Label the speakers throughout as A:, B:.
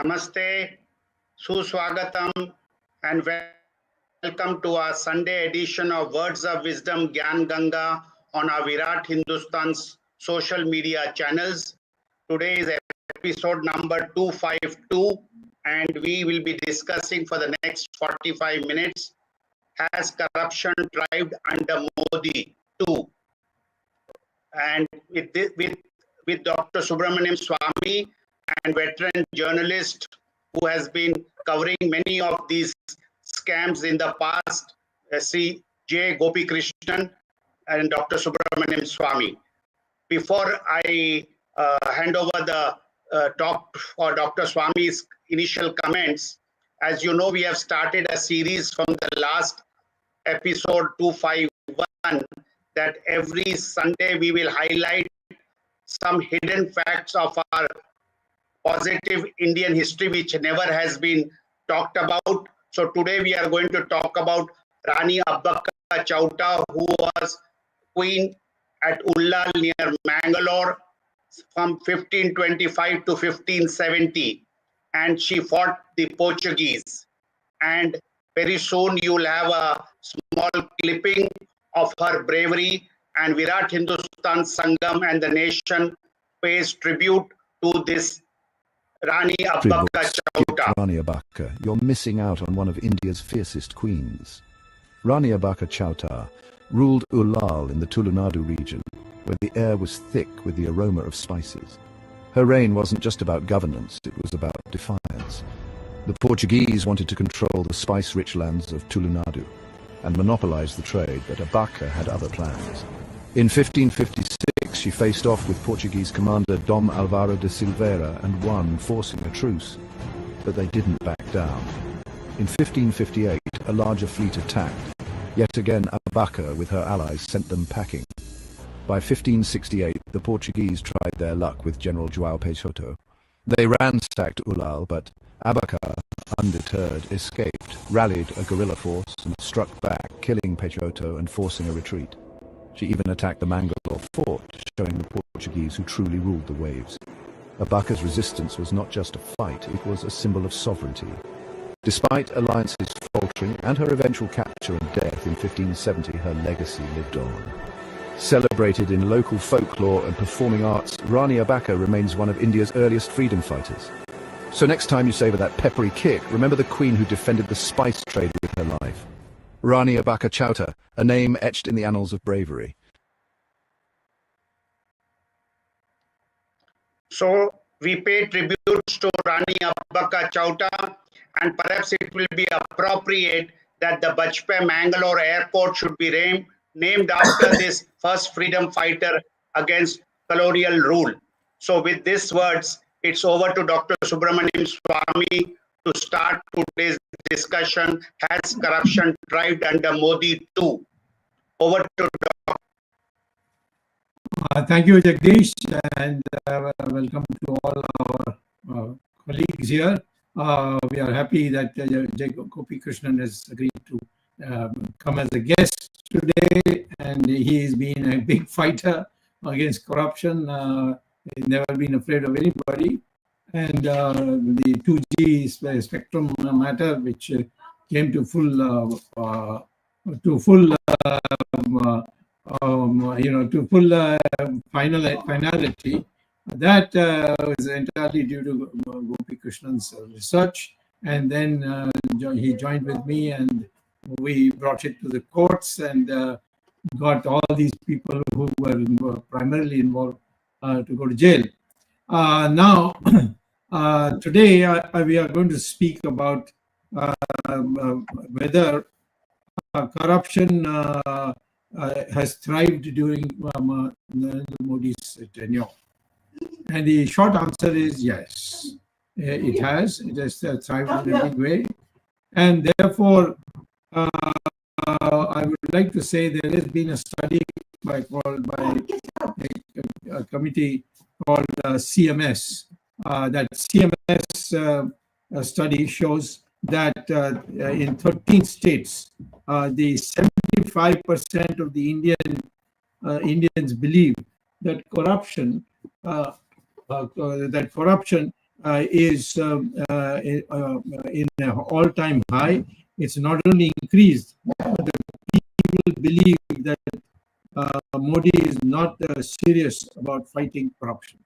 A: Namaste, Suswagatam, and welcome to our Sunday edition of Words of Wisdom Gyan Ganga on our Virat Hindustan's social media channels. Today is episode number 252, and we will be discussing for the next 45 minutes, Has Corruption Thrived Under Modi 2? And with Dr. SUBRAMANIAN SWAMY, and veteran journalist who has been covering many of these scams in the past, Sri J. GOPIKRISHNAN and Dr. SUBRAMANIAN SWAMY. Before I hand over the talk for Dr. Swamy's initial comments, as you know, we have started a series from the last episode 251 that every Sunday we will highlight some hidden facts of our positive Indian history which never has been talked about. So today we are going to talk about Rani Abbaka Chauta, who was queen at Ullal near Mangalore from 1525 to 1570, and she fought the Portuguese. And very soon you will have a small clipping of her bravery, and Virat Hindustan Sangam and the nation pays tribute to this Rani Abbaka Chauta.
B: Rani Abbaka, you're missing out on one of India's fiercest queens. Rani Abbaka Chauta ruled Ullal in the Tulunadu region, where the air was thick with the aroma of spices. Her reign wasn't just about governance, it was about defiance. The Portuguese wanted to control the spice-rich lands of Tulunadu and monopolize the trade, but Abbaka had other plans. In 1556, she faced off with Portuguese commander Dom Alvaro de Silveira and won, forcing a truce. But they didn't back down. In 1558, a larger fleet attacked. Yet again, Abbaka with her allies sent them packing. By 1568, the Portuguese tried their luck with General João Peixoto. They ransacked Ullal, but Abbaka, undeterred, escaped, rallied a guerrilla force, and struck back, killing Peixoto and forcing a retreat. She even attacked the Mangalore fort, showing the Portuguese who truly ruled the waves. Abbaka's resistance was not just a fight, it was a symbol of sovereignty. Despite alliances faltering and her eventual capture and death in 1570, her legacy lived on. Celebrated in local folklore and performing arts, Rani Abbaka remains one of India's earliest freedom fighters. So next time you savor that peppery kick, remember the queen who defended the spice trade with her life. Rani Abbaka Chauta, a name etched in the annals of bravery.
A: So we pay tributes to Rani Abbaka Chauta, and perhaps it will be appropriate that the Bajpayee Mangalore airport should be named after this first freedom fighter against colonial rule. So with these words, it's over to Dr. SUBRAMANIAN SWAMY to start today's discussion, Has Corruption Thrived Under Modi 2? Over to Dr.
C: Thank you, Jagdish, and welcome to all our colleagues here. We are happy that GOPIKRISHNAN has agreed to come as a guest today, and he has been a big fighter against corruption. He's never been afraid of anybody. And the 2G spectrum matter, which came to finality, that was entirely due to GOPIKRISHNAN's research. And then he joined with me, and we brought it to the courts and got all these people who were primarily involved to go to jail. Now, today we are going to speak about whether corruption has thrived during Narendra Modi's tenure. And the short answer is yes, it has. It has thrived in a big way. And therefore, I would like to say there has been a study by a committee called CMS. That CMS study shows that in 13 states, the 75% of the Indians believe that corruption is in an all-time high. It's not only increased, but the people believe that Modi is not serious about fighting corruption.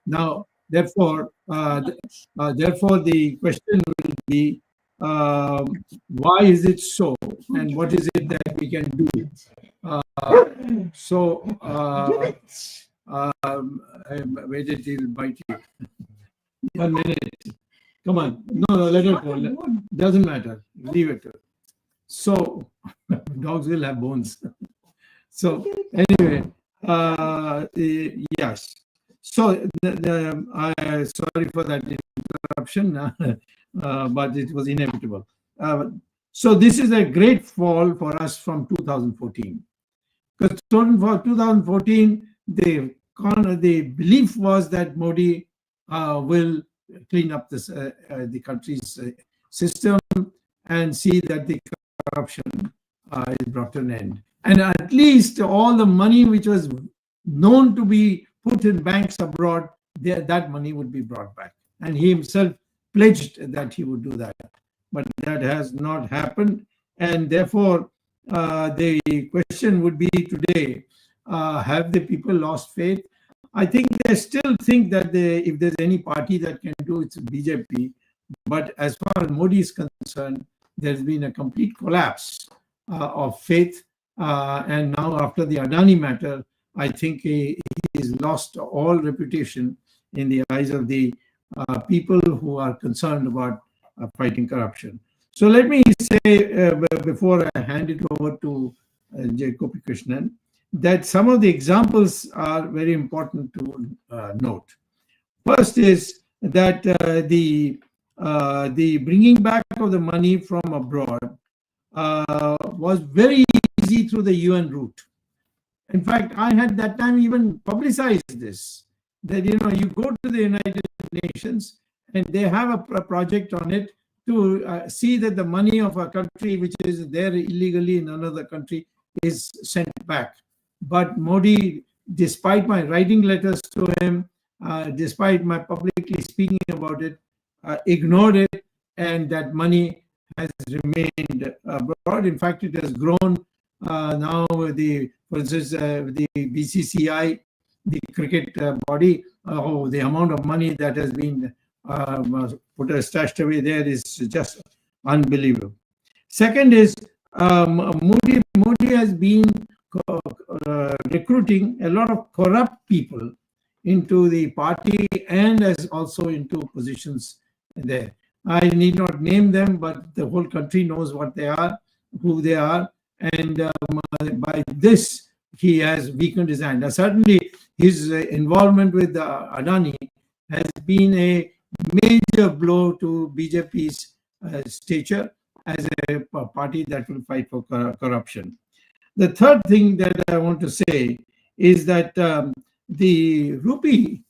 C: Now, therefore, the question will be, why is it so, and what is it that we can do? I waited till bite you. 1 minute. Come on. No, let it go. Doesn't matter. Leave it. So, dogs will have bones. So, anyway, yes. So, sorry for that interruption, but it was inevitable. So, this is a great fall for us from 2014. Because for 2014, the belief was that Modi will clean up this, the country's system and see that the corruption is brought to an end. And at least all the money which was known to be put in banks abroad, that money would be brought back. And he himself pledged that he would do that. But that has not happened. And therefore, the question would be today, have the people lost faith? I think they still think that if there's any party that can do, it's BJP. But as far as Modi is concerned, there's been a complete collapse of faith. And now after the Adani matter, I think he has lost all reputation in the eyes of the people who are concerned about fighting corruption. So let me say, before I hand it over to GOPIKRISHNAN, that some of the examples are very important to note. First is that the bringing back of the money from abroad was very easy through the UN route. In fact, I had that time even publicized this, that, you go to the United Nations and they have a project on it to see that the money of a country which is there illegally in another country is sent back. But Modi, despite my writing letters to him, despite my publicly speaking about it, ignored it, and that money has remained abroad. In fact, it has grown now. For instance, the BCCI, the cricket body, the amount of money that has been stashed away there is just unbelievable. Second is Modi has been recruiting a lot of corrupt people into the party and as also into positions there. I need not name them, but the whole country knows what they are, who they are, and by this he has weakened his hand. Now, certainly his involvement with Adani has been a major blow to BJP's stature as a party that will fight for corruption. The third thing that I want to say is that the rupee,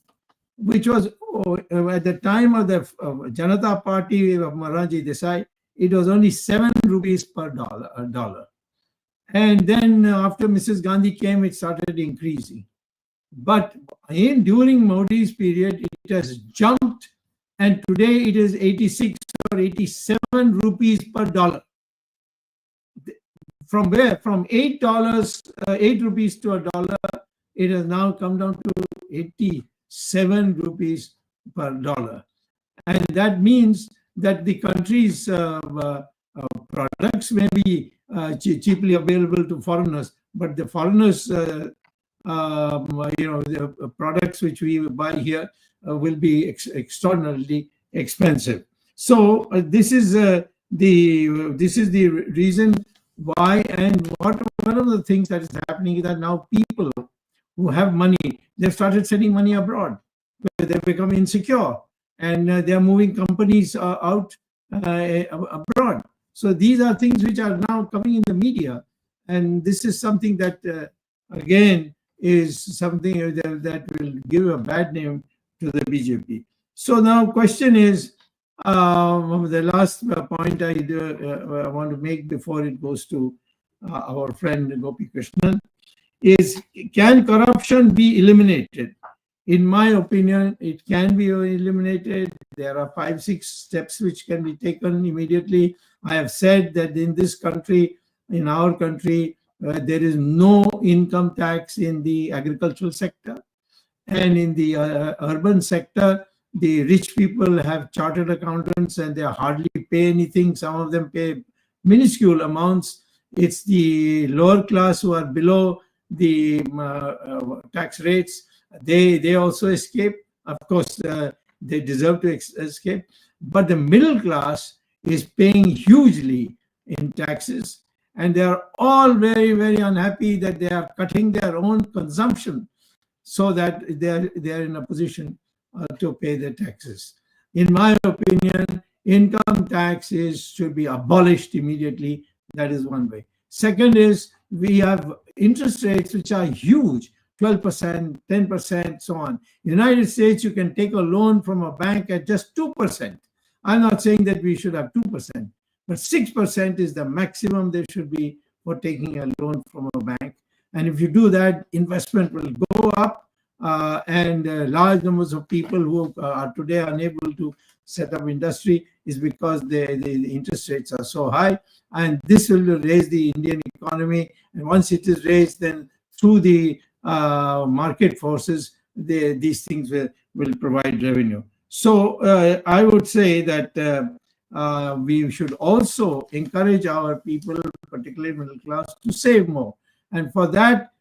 C: which was at the time of the Janata Party of Morarji Desai, it was only 7 rupees per dollar. And then after Mrs. Gandhi came, it started increasing. But during Modi's period, it has jumped, and today it is 86 or 87 rupees per dollar. From where? From $8, 8 rupees to a dollar, it has now come down to 87 rupees per dollar. And that means that the country's products may be cheaply available to foreigners, but the foreigners, the products which we buy here will be extraordinarily expensive. So this is the reason why, and one of the things that is happening is that now people who have money, they've started sending money abroad, where they become insecure, and they're moving companies out abroad. So these are things which are now coming in the media, and this is something that again is something that will give a bad name to the BJP. So now question is, the last point I want to make before it goes to our friend GOPIKRISHNAN is, can corruption be eliminated? In my opinion, it can be eliminated. there are 5-6 steps which can be taken immediately. I have said that in this country, in our country, there is no income tax in the agricultural sector. And in the urban sector, the rich people have chartered accountants and they hardly pay anything. Some of them pay minuscule amounts. It's the lower class who are below the tax rates. They also escape. Of course, they deserve to escape. But the middle class is paying hugely in taxes. And they are all very, very unhappy that they are cutting their own consumption so that they are in a position to pay their taxes. In my opinion, income tax should be abolished immediately. That is one way. Second is, we have interest rates which are huge, 12%, 10%, so on. In the United States, you can take a loan from a bank at just 2%. I'm not saying that we should have 2%, but 6% is the maximum there should be for taking a loan from a bank. And if you do that, investment will go up, and large numbers of people who are today unable to set up industry is because the interest rates are so high. And this will raise the Indian economy. And once it is raised, then through the market forces, these things will provide revenue. So I would say that we should also encourage our people, particularly middle class, to save more. And for that,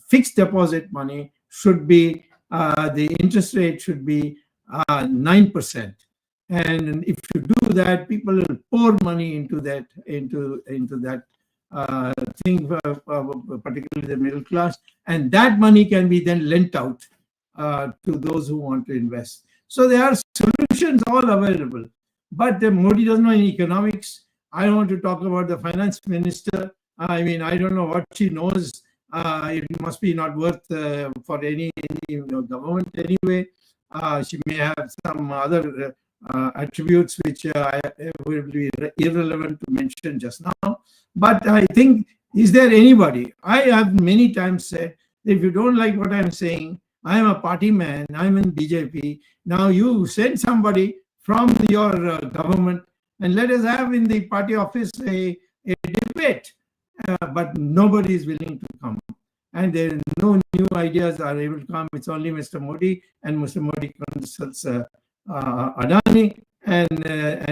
C: fixed deposit money should be, the interest rate should be 9%. And if you do that, people will pour money into that thing, particularly the middle class, and that money can be then lent out to those who want to invest. So there are solutions all available. But Modi doesn't know any economics. I don't want to talk about the finance minister. I mean, I don't know what she knows. It must be not worth for any government anyway. She may have some other attributes which will be irrelevant to mention just now. But I think, is there anybody? I have many times said, if you don't like what I'm saying, I am a party man, I'm in BJP. Now you send somebody from your government and let us have in the party office a debate. But nobody is willing to come. And there are no new ideas are able to come. It's only Mr. Modi, and Mr. Modi consults Adani, and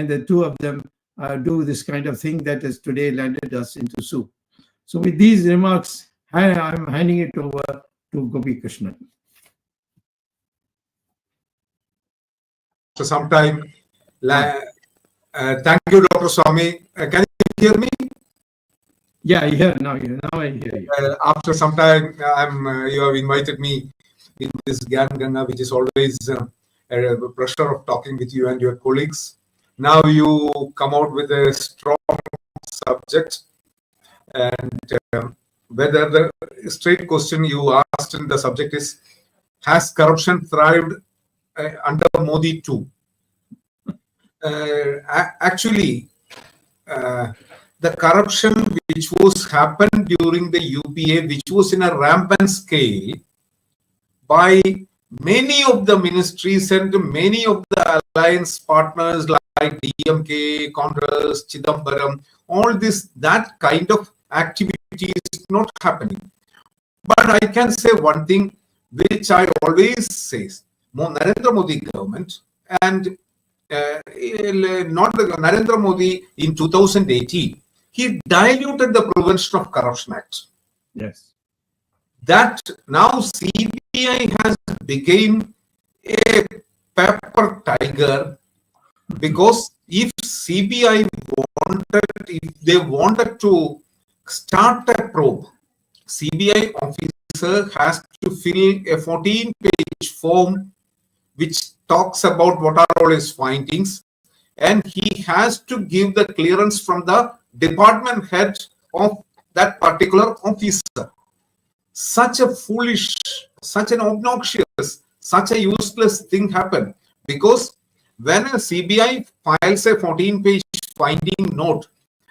C: the two of them do this kind of thing that has today landed us into soup. So with these remarks, I'm handing it over to GOPIKRISHNAN.
D: For some time, thank you, Dr. Swamy. Can you hear me?
C: Yeah, I hear now. Now I hear you.
D: After some time, you have invited me in this Gyan Ganga, which is always a pleasure of talking with you and your colleagues. Now you come out with a strong subject, and whether the straight question you asked in the subject is, has corruption thrived under Modi too? Actually, the corruption which was happened during the UPA, which was in a rampant scale by many of the ministries and many of the alliance partners like DMK, Congress, Chidambaram, all this, that kind of activity is not happening. But I can say one thing which I always say, Narendra Modi government and not the Narendra Modi in 2018, he diluted the Prevention of Corruption Act.
C: Yes.
D: That now CBI has become a pepper tiger, because if CBI if they wanted to start a probe, CBI officer has to fill a 14-page form which talks about what are all his findings, and he has to give the clearance from the department head of that particular officer. Such a foolish, such an obnoxious, such a useless thing happened, because when a CBI files a 14-page finding note,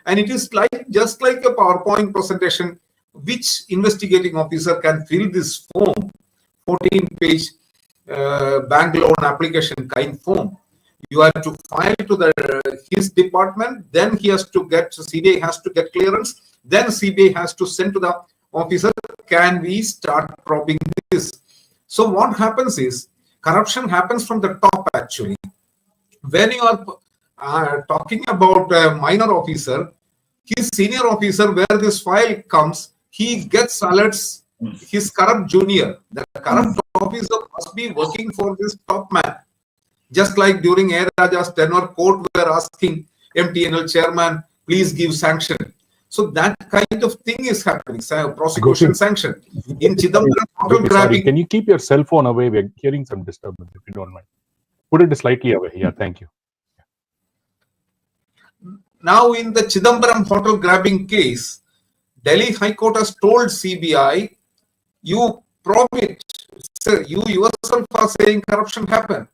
D: and it is like just like a PowerPoint presentation, which investigating officer can fill this form, 14-page bank loan application kind form? You have to file to his department, then he has to get, CBI has to get clearance, then CBI has to send to the officer, can we start probing this? So what happens is, corruption happens from the top actually. When you are talking about a minor officer, his senior officer, where this file comes, he gets alerts his corrupt junior. The corrupt officer must be working for this top man. Just like during A. Raja's tenure, court were asking MTNL chairman, please give sanction. So that kind of thing is happening. Prosecution sanction. In Chidambaram,
E: sorry, can you keep your cell phone away? We're hearing some disturbance, if you don't mind. Put it slightly away. Yeah, thank you.
D: Now, in the Chidambaram hotel grabbing case, Delhi High Court has told CBI, you probe it. Sir, you yourself are saying corruption happened,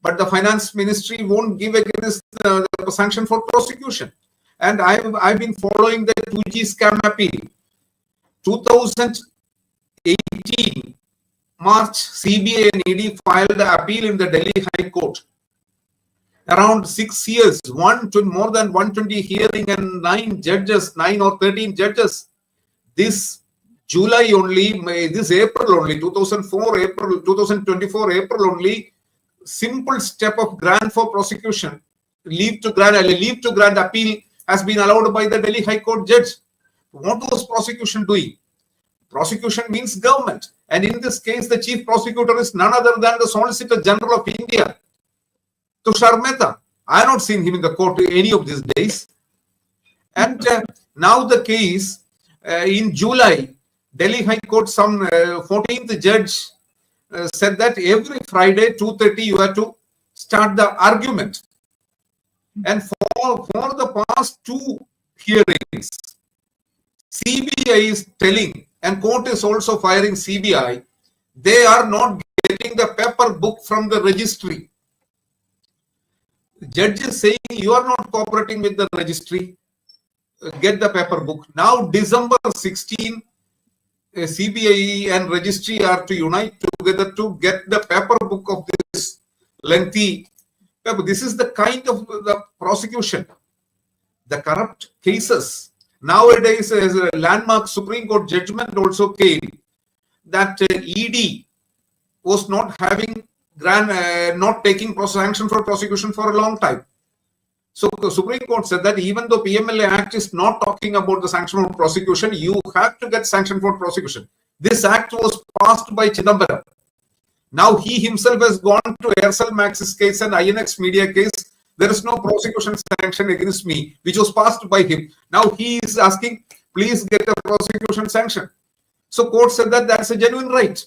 D: but the finance ministry won't give against the sanction for prosecution. And I've been following the 2G scam appeal. 2018 March, CBI and ED filed the appeal in the Delhi High Court. Around 6 years, more than 120 hearing and 9 or 13 judges. This July only, this April only, 2024 April only, simple step of grant for prosecution, leave to grant appeal has been allowed by the Delhi High Court judge. What was prosecution doing? Prosecution means government. And in this case, the chief prosecutor is none other than the Solicitor General of India, Tushar Mehta. I have not seen him in the court any of these days. And now the case, in July, Delhi High Court, some 14th judge said that every Friday, 2:30, you have to start the argument. And for the past 2 hearings, CBI is telling, and court is also firing CBI, they are not getting the paper book from the registry. The judge is saying, you are not cooperating with the registry, get the paper book. Now, December 16, CBI and registry are to unite together to get the paper book of this lengthy paper. This is the kind of the prosecution, the corrupt cases. Nowadays, as a landmark Supreme Court judgment also came that ED was not having not taking sanction for prosecution for a long time. So the Supreme Court said that even though PMLA Act is not talking about the sanction for prosecution, you have to get sanction for prosecution. This act was passed by Chidambaram. Now he himself has gone to Aircel Max's case and INX Media case. There is no prosecution sanction against me, which was passed by him. Now he is asking, please get a prosecution sanction. So court said that that's a genuine right.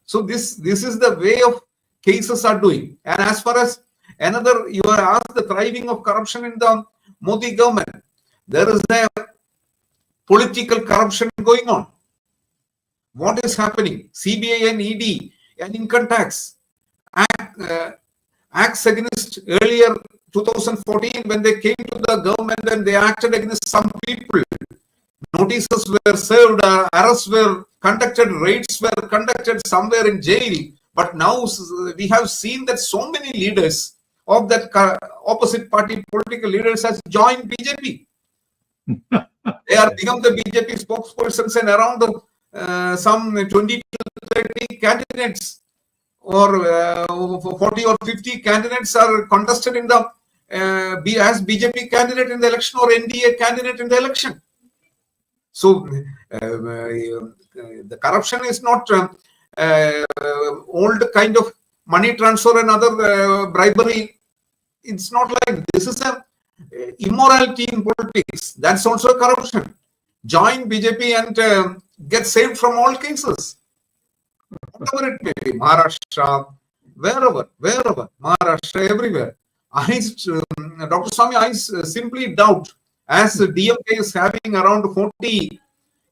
D: So this is the way of cases are doing. And as far as another, you are asked the thriving of corruption in the Modi government. There is a political corruption going on. What is happening? CBI and ED and income tax acts against earlier 2014 when they came to the government and they acted against some people. Notices were served, arrests were conducted, raids were conducted somewhere in jail. But now we have seen that so many leaders of that opposite party political leaders has joined BJP. They are become the BJP spokespersons, and around some 20 to 30 candidates or 40 or 50 candidates are contested in the as BJP candidate in the election or NDA candidate in the election. So the corruption is not old kind of money transfer and other bribery. It's not like this is a immorality in politics. That's also corruption. Join BJP and get saved from all cases. Whatever it may be, Maharashtra, wherever, Maharashtra, everywhere. Dr. Swamy, I simply doubt, as DMK is having around 40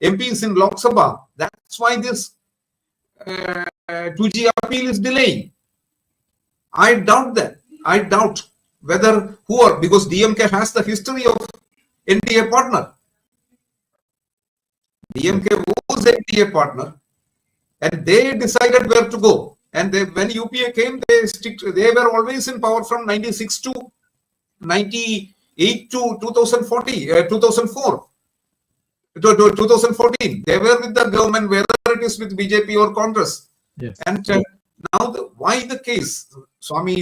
D: MPs in Lok Sabha, that's why this 2G appeal is delaying. I doubt that. I doubt whether because DMK has the history of NDA partner. DMK was NDA partner and they decided where to go. And when UPA came, they were always in power from 96 to 98 to 2004. To 2014, they were with the government, whether it is with BJP or Congress.
C: Yes.
D: And now, why the case, Swami?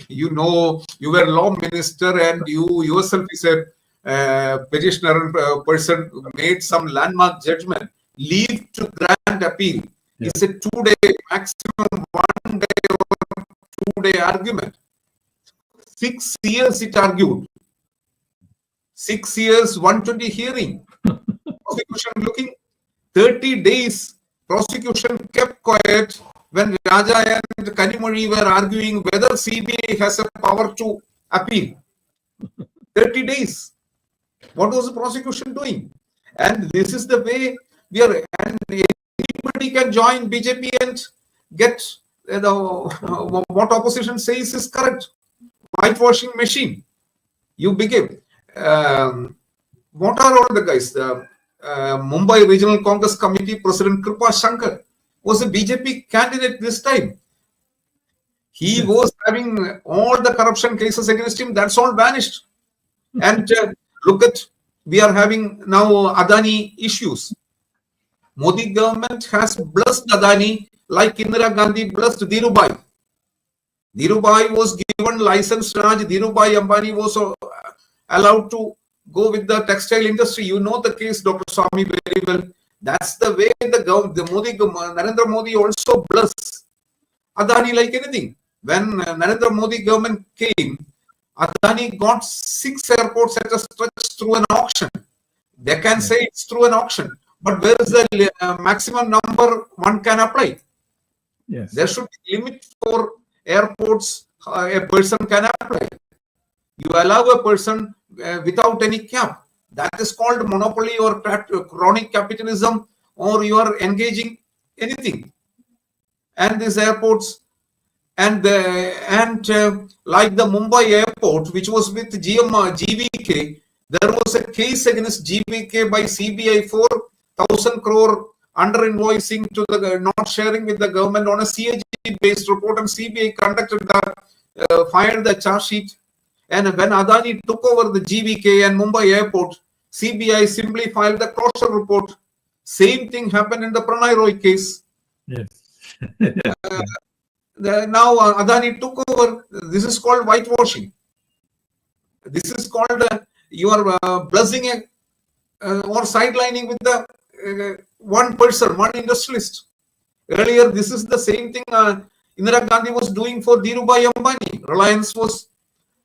D: You know, you were law minister, and you yourself is a petitioner person who made some landmark judgment. Leave to grant appeal is a 2-day maximum, 1 day or 2-day argument. 6 years it argued. 6 years, 120 hearing. Prosecution looking 30 days. Prosecution kept quiet when Raja and Kanimozhi were arguing whether CBI has a power to appeal. 30 days. What was the prosecution doing? And this is the way we are. And anybody can join BJP and get what opposition says is correct. Whitewashing machine. You became. What are all the guys? The Mumbai Regional Congress Committee President Kripa Shankar was a BJP candidate this time. He was having all the corruption cases against him. That's all vanished. And look at, we are having now Adani issues. Modi government has blessed Adani like Indira Gandhi blessed Dhirubhai. Dhirubhai was given license Raj. Dhirubhai Ambani was allowed to go with the textile industry. You know the case, Dr. Swami, very well. That's the way Narendra Modi also blessed Adani like anything. When Narendra Modi government came, Adani got 6 airports at a stretch through an auction. They can say it's through an auction, but where is the maximum number one can apply?
C: Yes.
D: There should be limit for airports a person can apply. You allow a person without any cap. That is called monopoly or chronic capitalism, or you are engaging anything. And these airports, and like the Mumbai airport, which was with GVK, there was a case against GVK by CBI for 1,000 crore under invoicing to the not sharing with the government on a CAG based report, and CBI conducted fired the charge sheet. And when Adani took over the GVK and Mumbai airport, CBI simply filed the closure report. Same thing happened in the Pranay Roy case.
C: Yes.
D: Now Adani took over. This is called whitewashing. This is called you are blessing or sidelining with the one person, one industrialist. Earlier, this is the same thing Indira Gandhi was doing for Dhirubhai Ambani. Reliance was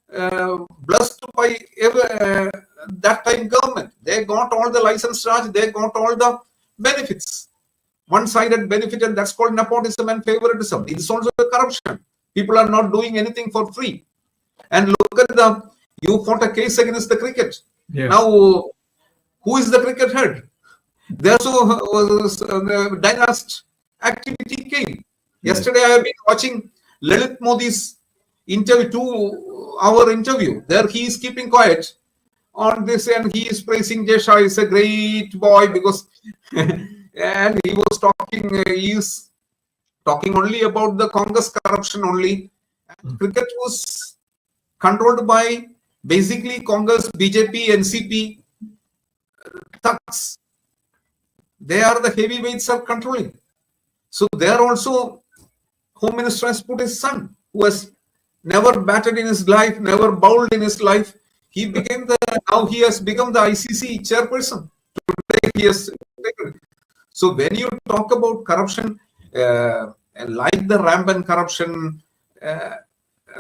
D: blessed by that time government. They got all the license charge, they got all the benefits. One-sided benefit, and that's called nepotism and favoritism. It is also corruption. People are not doing anything for free. And look at you fought a case against the cricket.
C: Yeah.
D: Now, who is the cricket head? There was dynasty activity came.
C: Yes.
D: Yesterday, I have been watching Lalit Modi's interview, 2-hour interview. There he is keeping quiet on this, and he is praising Jesha is a great boy because and he was talking, he is talking only about the Congress corruption only. And cricket was controlled by basically Congress, BJP, NCP thugs. They are the heavyweights are controlling. So there also Home Minister has put his son, who has never batted in his life, never bowled in his life. He became now he has become the ICC chairperson. Today he has taken. So when you talk about corruption, like the rampant corruption,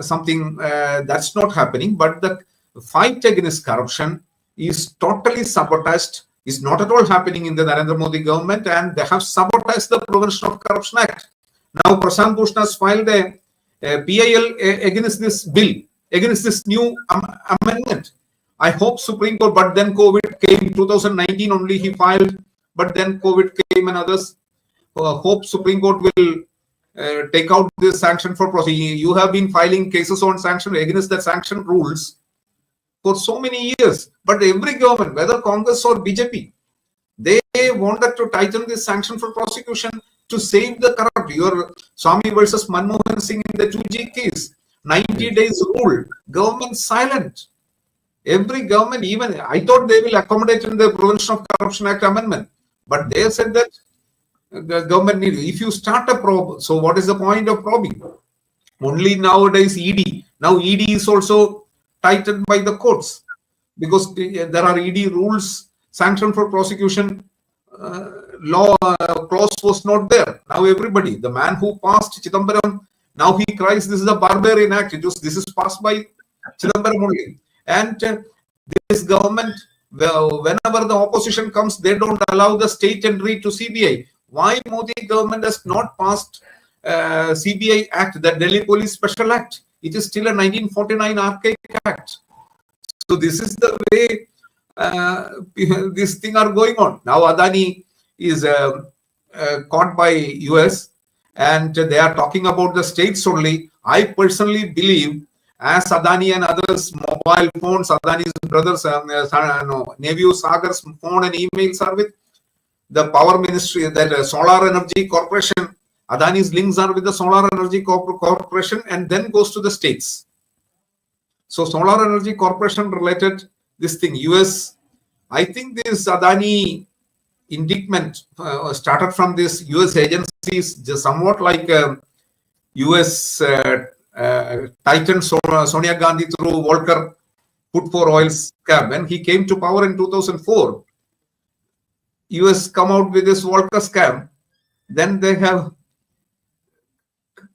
D: something that's not happening, but the fight against corruption is totally sabotaged, is not at all happening in the Narendra Modi government, and they have sabotaged the Prevention of Corruption Act. Now Prashant Bhushan has filed a PIL against this bill, against this new amendment. I hope Supreme Court, but then COVID came, 2019 only he filed, but then COVID came and others. Hope Supreme Court will take out this sanction for prosecution. You have been filing cases on sanction against the sanction rules for so many years, but every government, whether Congress or BJP, they wanted to tighten this sanction for prosecution to save the corrupt. Your Swamy versus Manmohan Singh in the 2G case, 90 days rule, government silent. Every government, even I thought they will accommodate in the Prevention of Corruption Act amendment, but they said that the government need. If you start a probe, so what is the point of probing? Only nowadays ED. Now ED is also tightened by the courts because there are ED rules. Sanction for prosecution law clause was not there. Now everybody, the man who passed Chidambaram, now he cries this is a barbarian act. This is passed by Chidambaram only. And this government, whenever the opposition comes, they don't allow the state entry to CBI. Why Modi government has not passed CBI Act, the Delhi Police Special Act? It is still a 1949 archaic act. So this is the way this thing are going on. Now Adani is caught by US and they are talking about the states only. I personally believe as Adani and others mobile phones, Adani's brothers, nephew Sagar's phone and emails are with the power ministry, that solar energy corporation, Adani's links are with the solar energy corporation and then goes to the states. So solar energy corporation related this thing, US, I think this Adani indictment started from this US agencies, just somewhat like US Titan Sonia Gandhi through Volker put for oil scam. When he came to power in 2004, US come out with this Volker scam, then they have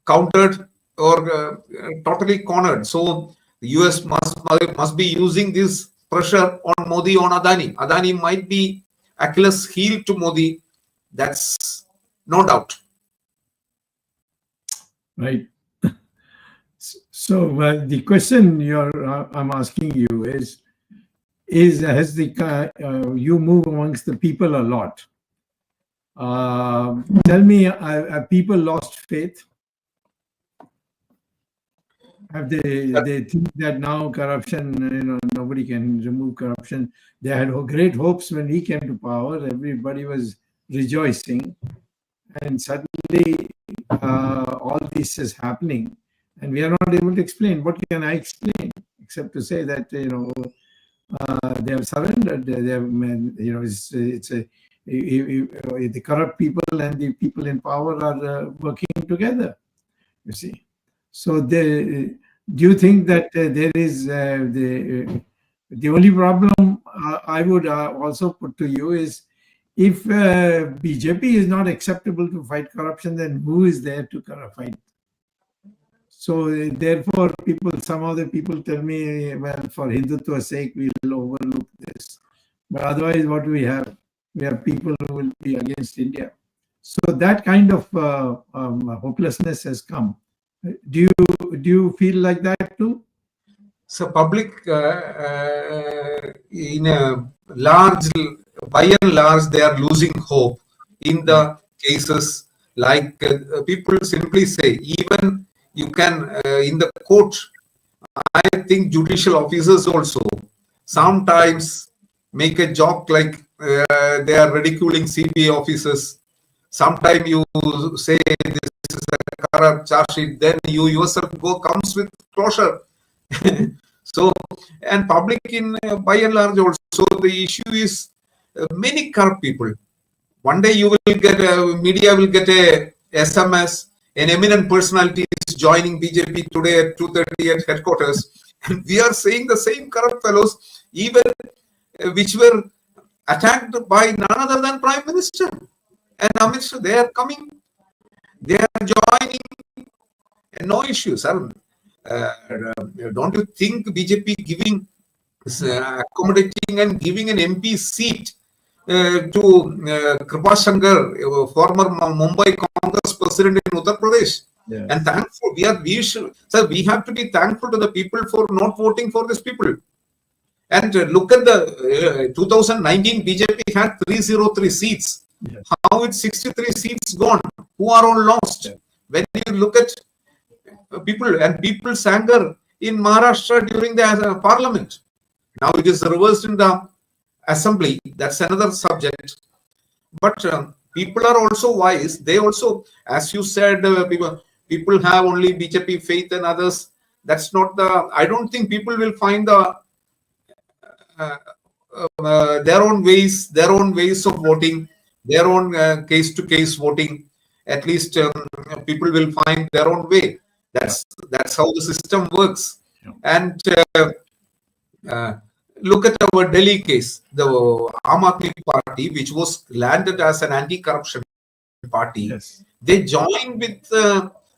D: countered or totally cornered. So the US must be using this pressure on Modi, on Adani. Adani might be Achilles' heel to Modi. That's no doubt.
C: Right. So the question I'm asking you is has the you move amongst the people a lot? Tell me, have people lost faith? Have they think that now corruption, nobody can remove corruption? They had great hopes when he came to power. Everybody was rejoicing, and suddenly all this is happening, and we are not able to explain. What can I explain except to say that they have surrendered? They have, the corrupt people and the people in power are working together. You see. So, do you think that there is the only problem I would also put to you is if BJP is not acceptable to fight corruption, then who is there to fight? So therefore, some of the people tell me, well, for Hindutva's sake, we will overlook this. But otherwise, what do we have? We have people who will be against India. So that kind of hopelessness has come. Do you feel like that too?
D: So public in a large, by and large, they are losing hope in the cases like people simply say, even you can in the court, I think judicial officers also sometimes make a joke like they are ridiculing CBI officers. Sometimes you say this is a corrupt charge sheet, then you yourself comes with closure. So, and public in by and large also the issue is many corrupt people. One day you will get media will get a SMS, an eminent personality is joining BJP today at 2:30 at headquarters. And we are saying the same corrupt fellows, even which were attacked by none other than Prime Minister and Amit Shah. They are coming, they are joining, and no issues. Don't you think BJP giving, accommodating and giving an MP seat to Kripa Shankar, former Mumbai Congress president in Uttar Pradesh? Yes. And thankful, we have to be thankful to the people for not voting for these people. And look at the 2019 BJP had 303 seats. Yes. How it's 63 seats gone? Who are all lost? Yes. When you look at people and people's anger in Maharashtra during the parliament, now it is reversed in the assembly. That's another subject. But People are also wise. They also, as you said, people have only BJP faith and others. That's not the. I don't think people will find the their own ways of voting, their own case-to-case voting. At least people will find their own way. That's how the system works. And look at our Delhi case, the Aam Aadmi Party, which was landed as an anti-corruption party.
C: Yes.
D: They joined with.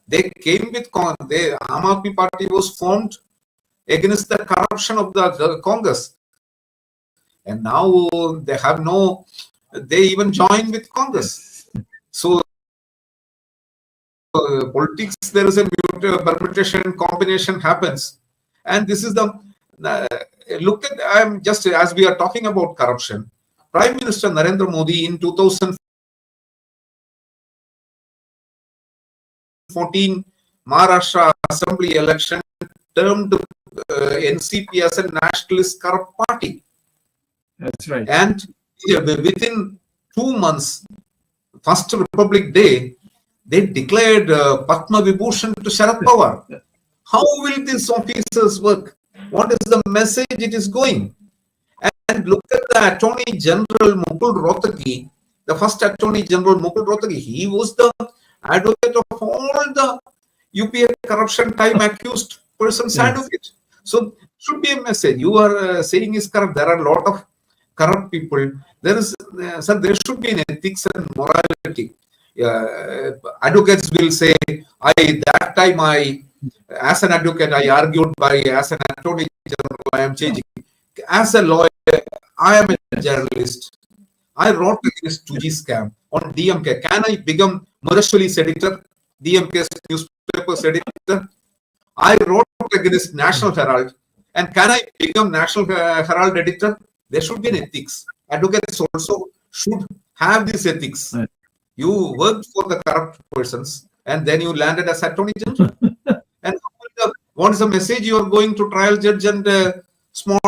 D: They came with. The Aam Aadmi Party was formed against the corruption of the Congress. And now they have no, they even join with Congress. So politics, there is a permutation combination happens. And this is the, look at, I'm just, as we are talking about corruption, Prime Minister Narendra Modi in 2014 Maharashtra Assembly election termed NCP as a nationalist corrupt party.
C: That's right.
D: And within 2 months, First Republic Day, they declared Padma Vibhushan to Sharad Pawar. How will these officers work? What is the message it is going? And look at the Attorney General Mukul Rohtagi, the first Attorney General Mukul Rohtagi. He was the advocate of all the UPA corruption time accused persons advocate. So should be a message. You are saying is correct. There are a lot of corrupt people. There is, sir, there should be an ethics and morality. Advocates will say, that time as an advocate, I argued as an attorney general, I am changing. As a lawyer, I am a journalist. I wrote against 2G scam on DMK. Can I become Murashwali's editor, DMK's newspaper's editor? I wrote against National Herald. And can I become National Herald editor? There should be an ethics. Advocates also should have this ethics. Right. You worked for the corrupt persons and then you landed as Attorney General. And what is the message you are going to trial judge and small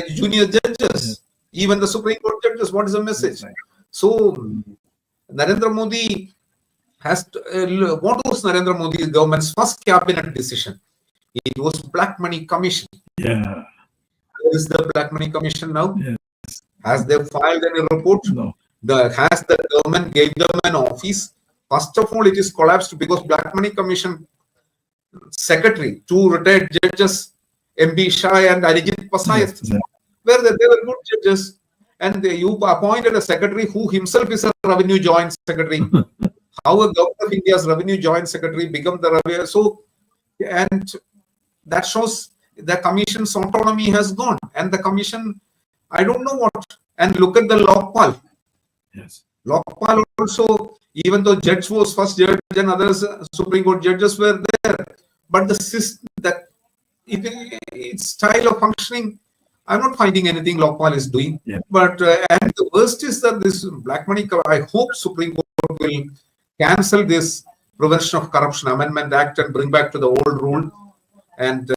D: junior judges, even the Supreme Court judges? What is the message? Right. So Narendra Modi has to, what was Narendra Modi's government's first cabinet decision? It was Black Money Commission.
C: Yeah.
D: Where is the Black Money Commission now?
C: Yes.
D: Has they filed any report?
C: No.
D: Has the government gave them an office? First of all, it is collapsed because Black Money Commission secretary, 2 retired judges, MB Shah and Arijit Pasayat, they were good judges. And you appointed a secretary who himself is a revenue joint secretary. How a government of India's revenue joint secretary become the revenue? So, and that shows the commission's autonomy has gone. And the commission, I don't know what. And look at the Lokpal.
C: Yes.
D: Lokpal also, even though judge was first judge and others, Supreme Court judges were there. But the system, its style of functioning, I'm not finding anything Lokpal is doing. Yeah. But and the worst is that this Black Money, I hope Supreme Court will cancel this Prevention of Corruption Amendment Act and bring back to the old rule, and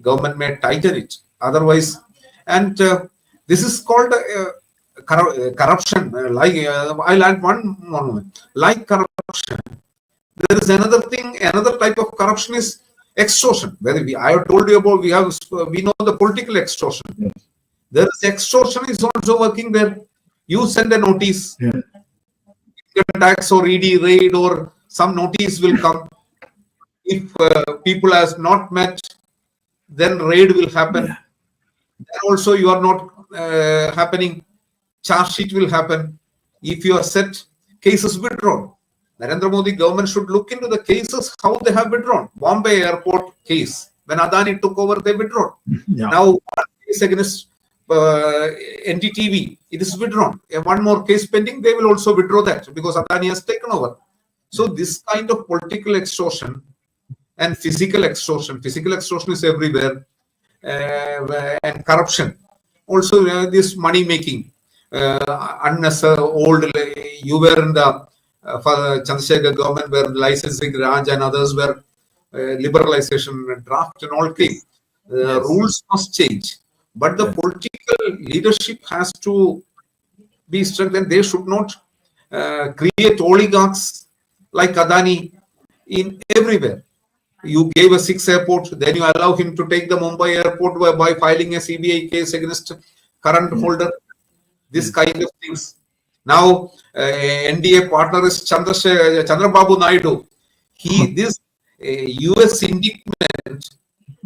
D: government may tighten it. Otherwise, and this is called corruption. I'll add one more moment. Like corruption, there is another thing. Another type of corruption is extortion. I have told you about. We know the political extortion. Yes. There is extortion is also working there. You send a notice. Yeah. Tax or ED raid or some notice will come. If people has not met, then raid will happen. Yeah. Then also you are not happening. Charge sheet will happen. If you are set, cases withdrawn. Narendra Modi government should look into the cases, how they have withdrawn. Bombay airport case, when Adani took over, they withdrawn. Yeah. Now, one case against NDTV, it is withdrawn. One more case pending, they will also withdraw that because Adani has taken over. So this kind of political extortion and physical extortion is everywhere, and corruption. Also, this money making, unnecessary old. You were in the Chandrasekhar government where licensing Raj and others were liberalization draft and all came. Yes. Rules must change, but the political leadership has to be strengthened. They should not create oligarchs like Adani in everywhere. You gave a 6 airports, then you allow him to take the Mumbai airport by filing a CBI case against current holder. This kind of things. Now, NDA partner is Chandrababu Naidu. This US indictment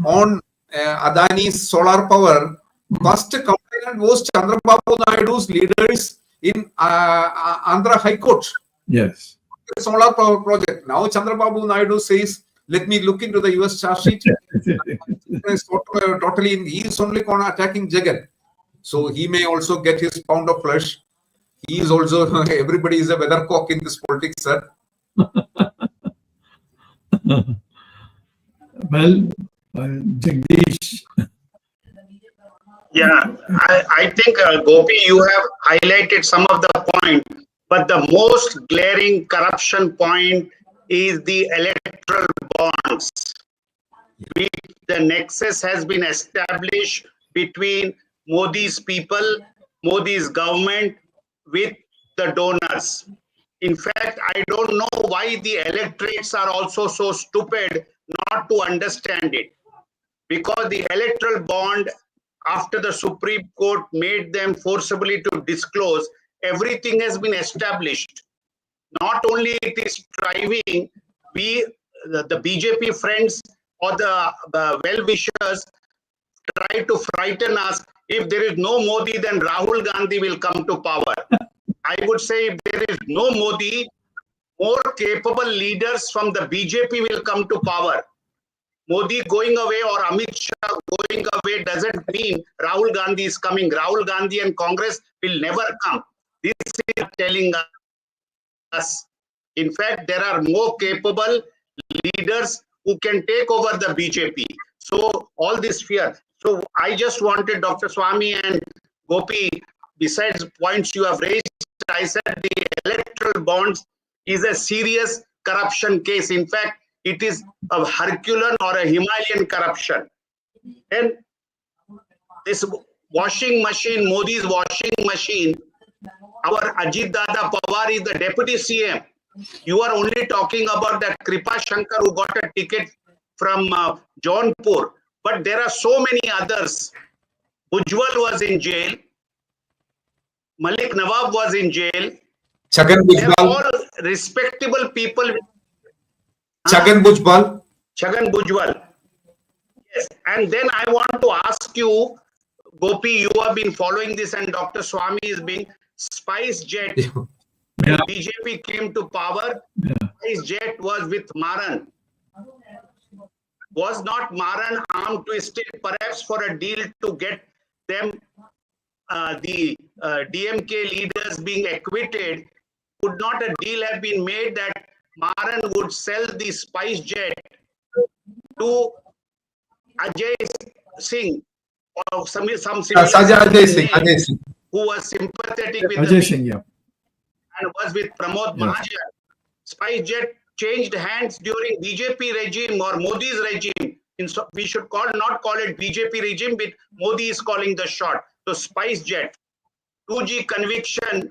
D: on Adani's solar power, first complainant was Chandrababu Naidu's leaders in Andhra High Court.
C: Yes.
D: Solar power project. Now Chandrababu Naidu says, let me look into the US charge sheet. Totally, he is only attacking Jagan. So he may also get his pound of flesh. He is also, everybody is a weathercock in this politics, sir.
C: Well, Jagdish.
A: Yeah, I think, Gopi, you have highlighted some of the point, but the most glaring corruption point is the electoral bonds. The nexus has been established between Modi's people, Modi's government with the donors. In fact, I don't know why the electorates are also so stupid not to understand it. Because the electoral bond, after the Supreme Court made them forcibly to disclose, everything has been established. Not only it is striving, the BJP friends or the well-wishers try to frighten us. If there is no Modi, then Rahul Gandhi will come to power. I would say if there is no Modi, more capable leaders from the BJP will come to power. Modi going away or Amit Shah going away doesn't mean Rahul Gandhi is coming. Rahul Gandhi and Congress will never come. This is telling us. In fact, there are more capable leaders who can take over the BJP. So all this fear. So I just wanted Dr. Swamy and Gopi, besides points you have raised, I said the electoral bonds is a serious corruption case. In fact, it is a Herculean or a Himalayan corruption. Then this washing machine, Modi's washing machine, our Ajit Dada Pawar is the deputy CM. You are only talking about that Kripa Shankar who got a ticket from Jaunpur. But there are so many others. Ujjwal was in jail. Malik Nawab was in jail.
D: Chhagan
A: They are
D: Bhujbal.
A: all respectable people.
D: Chhagan Bhujbal.
A: Chhagan Bhujbal. Yes. And then I want to ask you, Gopi, you have been following this and Dr. Swamy is being Spice Jet. When BJP came to power, Spice Jet was with Maran. Was not Maran arm twisted perhaps for a deal to get them, the DMK leaders being acquitted? Would not a deal have been made that Maran would sell the Spice Jet to Ajay Singh or some
D: Ajay Singh.
A: Who was sympathetic with
C: Ajay Singh, yeah.
A: And was with Pramod Mahajan. Spice Jet changed hands during BJP regime or Modi's regime. We should not call it BJP regime, but Modi is calling the shot. So Spice Jet, 2G conviction,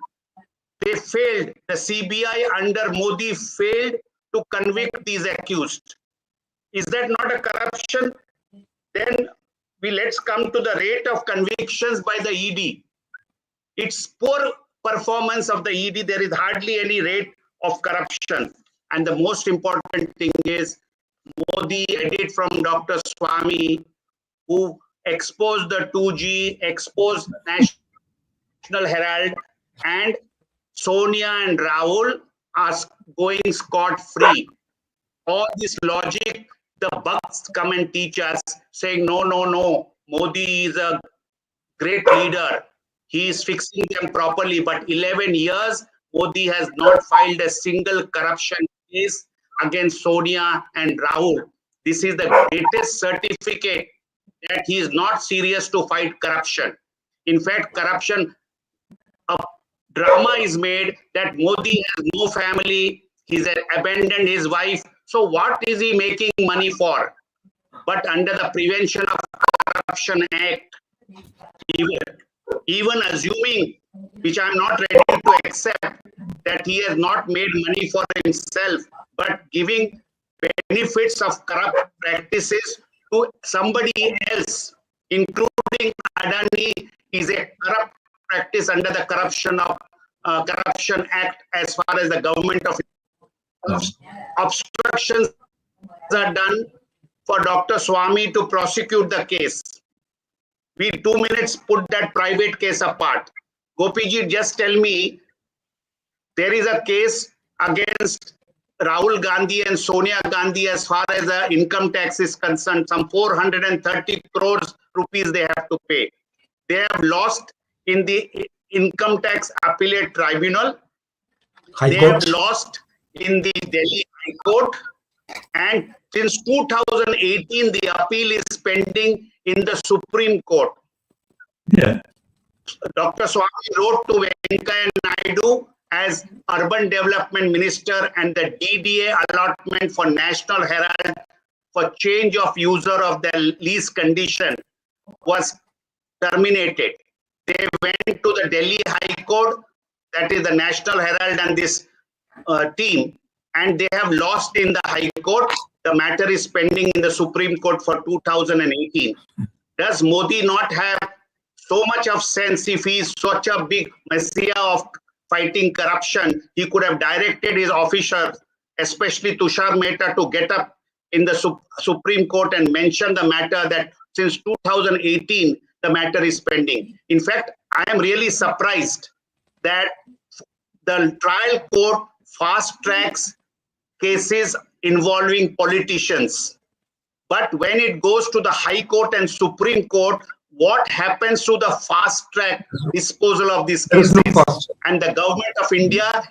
A: they failed. The CBI under Modi failed to convict these accused. Is that not a corruption? Then let's come to the rate of convictions by the ED. It's poor performance of the ED. There is hardly any rate of corruption. And the most important thing is Modi edit from Dr. Swamy, who exposed the 2G, exposed National Herald, and Sonia and Rahul are going scot-free. All this logic, the bugs come and teach us, saying, no, Modi is a great leader. He is fixing them properly. But 11 years, Modi has not filed a single corruption case against Sonia and Rahul. This is the greatest certificate that he is not serious to fight corruption. In fact, corruption, a drama is made that Modi has no family, he's abandoned his wife. So what is he making money for? But under the Prevention of Corruption Act, even assuming, which I'm not ready to accept, that he has not made money for himself, but giving benefits of corrupt practices to somebody else, including Adani, is a corrupt practice under the Corruption Act as far as the government of obstructions are done for Dr. Swamy to prosecute the case. We 2 minutes put that private case apart. Gopiji, just tell me, there is a case against Rahul Gandhi and Sonia Gandhi as far as the income tax is concerned. Some 430 crores rupees they have to pay. They have lost in the Income Tax Appellate Tribunal. They have lost in the Delhi High Court. And since 2018, the appeal is pending in the Supreme Court.
C: Yeah.
A: Dr. Swamy wrote to Venkaiah Naidu as Urban Development Minister, and the DDA allotment for National Herald for change of user of the lease condition was terminated. They went to the Delhi High Court, that is the National Herald and this team, and they have lost in the High Court. The matter is pending in the Supreme Court for 2018. Does Modi not have so much of sense? If he is such a big messiah of fighting corruption, he could have directed his officers, especially Tushar Mehta, to get up in the Supreme Court and mention the matter that since 2018, the matter is pending. In fact, I am really surprised that the trial court fast tracks cases involving politicians. But when it goes to the High Court and Supreme Court, what happens to the fast track disposal of these cases? And the government of India,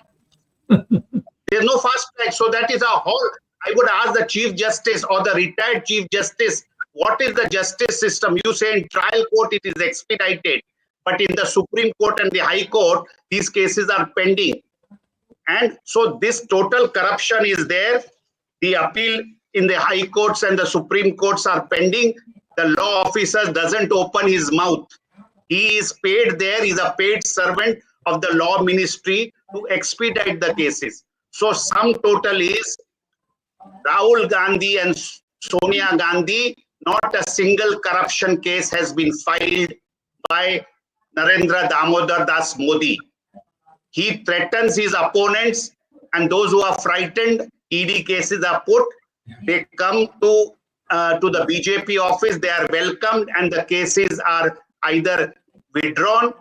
A: there's no fast track. So that is a whole, I would ask the Chief Justice or the retired Chief Justice, what is the justice system? You say in trial court it is expedited, but in the Supreme Court and the High Court, these cases are pending. And so this total corruption is there. The appeal in the High Courts and the Supreme Courts are pending. The law officer doesn't open his mouth. He is paid there. He's a paid servant of the law ministry to expedite the cases. So sum total is Rahul Gandhi and Sonia Gandhi, not a single corruption case has been filed by Narendra Damodar Das Modi. He threatens his opponents, and those who are frightened, ED cases are put. They come to the BJP office, they are welcomed, and the cases are either withdrawn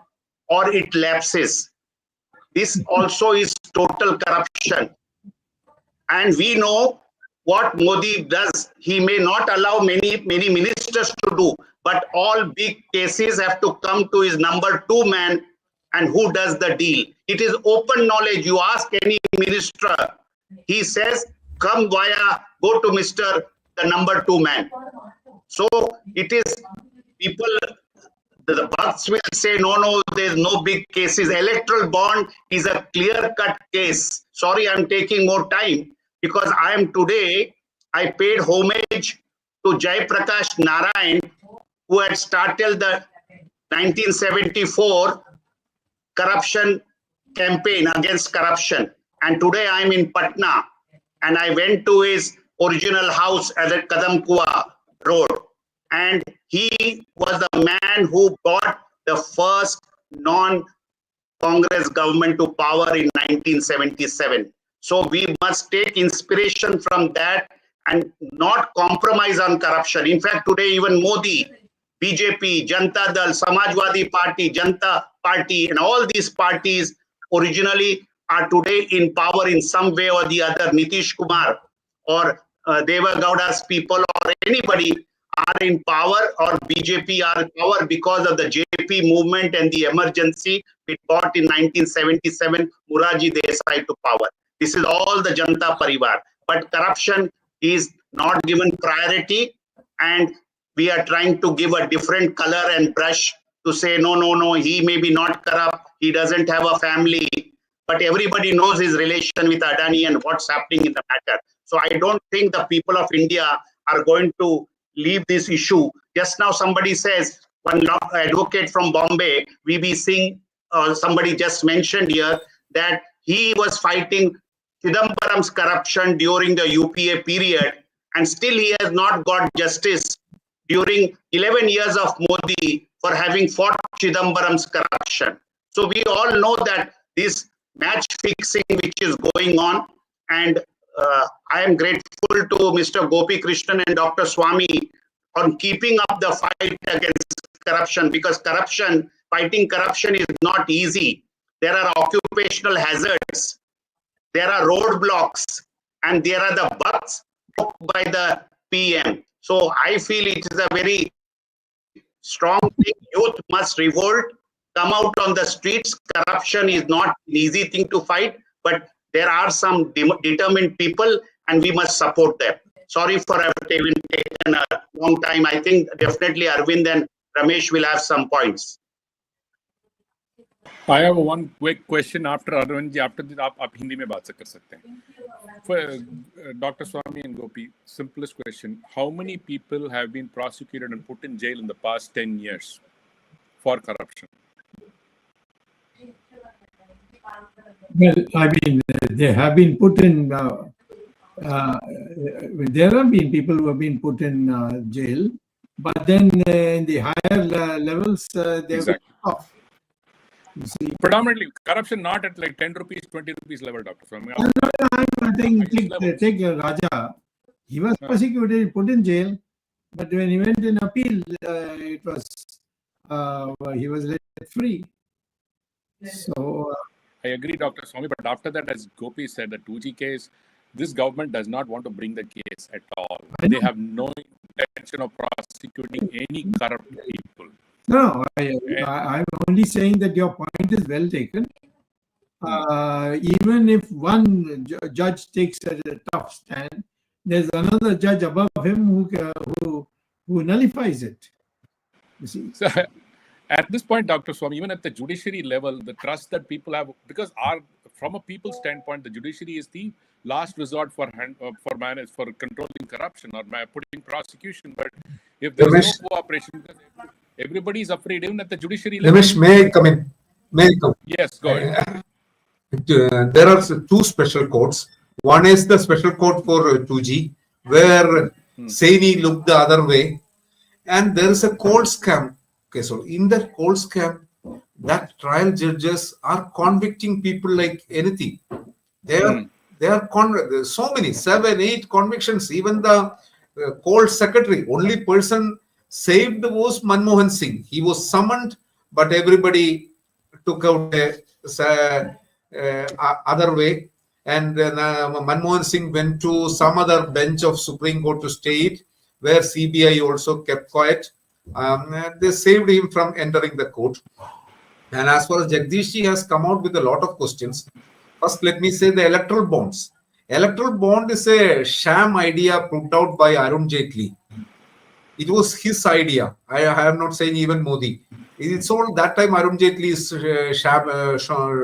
A: or it lapses. This also is total corruption. And we know what Modi does. He may not allow many ministers to do, but all big cases have to come to his number 2 man, and who does the deal. It is open knowledge. You ask any minister, he says, come via, go to Mr. the number 2 man. So it is people, the Bhakts will say, no, there's no big cases. Electoral bond is a clear-cut case. Sorry, I'm taking more time because I paid homage to Jai Prakash Narayan, who had started the 1974 corruption campaign against corruption. And today I'm in Patna, and I went to his original house at the Kadamkua Road. And he was the man who brought the first non-Congress government to power in 1977. So we must take inspiration from that and not compromise on corruption. In fact, today even Modi, BJP, Janata Dal, Samajwadi Party, Janata Party, and all these parties originally are today in power in some way or the other. Nitish Kumar or Deva Gowda's people or anybody are in power, or BJP are in power because of the JP movement and the emergency we brought in 1977 Muraji Desai to power. This is all the Janata Parivar. But corruption is not given priority, and we are trying to give a different color and brush to say, no, he may be not corrupt, he doesn't have a family, but everybody knows his relation with Adani and what's happening in the matter. So I don't think the people of India are going to leave this issue. Just now somebody says, one advocate from Bombay, VB Singh, somebody just mentioned here, that he was fighting Chidambaram's corruption during the UPA period, and still he has not got justice during 11 years of Modi for having fought Chidambaram's corruption. So we all know that this match fixing which is going on, and I am grateful to Mr. GOPIKRISHNAN and Dr. Swamy on keeping up the fight against corruption, because fighting corruption is not easy. There are occupational hazards, there are roadblocks, and there are the bucks by the PM. So I feel it is a very strong thing. Youth must revolt, come out on the streets. Corruption is not an easy thing to fight, but there are some determined people and we must support them. Sorry for having taken a long time. I think definitely Arvind and Ramesh will have some points.
E: I have one quick question after Arvind ji. After this, आप हिंदी में बात कर सकते हैं. For Dr. Swamy and Gopi, simplest question: how many people have been prosecuted and put in jail in the past 10 years for corruption?
C: Well, I mean, they have been put in. There have been people who have been put in jail, but then in the higher levels, they have been off. You see,
E: Predominantly corruption, not at like 10 rupees, 20 rupees level, Dr. Swamy.
C: I think take Raja. He was prosecuted, put in jail, but when he went in appeal, it was he was let free. So
E: I agree, Dr. Swamy, but after that, as Gopi said, the 2G case, this government does not want to bring the case at all. They have no intention of prosecuting any corrupt people.
C: no, I'm only saying that your point is well taken. Even if one judge takes a tough stand, there's another judge above him who nullifies it. You see.
E: So, at this point, Dr. Swamy, even at the judiciary level, the trust that people have, because from a people's standpoint, the judiciary is the last resort for controlling corruption or putting prosecution. But if there's no cooperation, everybody is afraid, even at the judiciary level.
D: Ramesh, may I come in? May I come?
E: Yes, go ahead.
D: There are two special courts. One is the special court for 2G, where Saini looked the other way, and there is a cold scam. Okay, so in that cold scam, that trial judges are convicting people like anything. There's so many, 7, 8 convictions. Even the cold secretary, only person saved was Manmohan Singh. He was summoned, but everybody took out other way. And Manmohan Singh went to some other bench of Supreme Court to stay it, where CBI also kept quiet. They saved him from entering the court. And as far as Jagdish has come out with a lot of questions, first let me say the electoral bonds. Electoral bond is a sham idea put out by Arun Jaitley. It was his idea. I am not saying even Modi. It's all that time Arun Jaitley's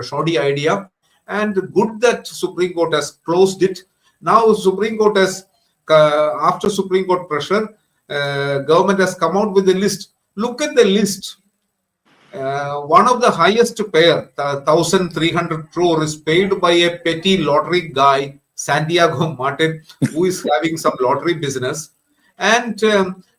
D: shoddy idea. And good that Supreme Court has closed it. Now Supreme Court has, after Supreme Court pressure, government has come out with a list. Look at the list. One of the highest payer, 1,300 crore, is paid by a petty lottery guy, Santiago Martin, who is having some lottery business, and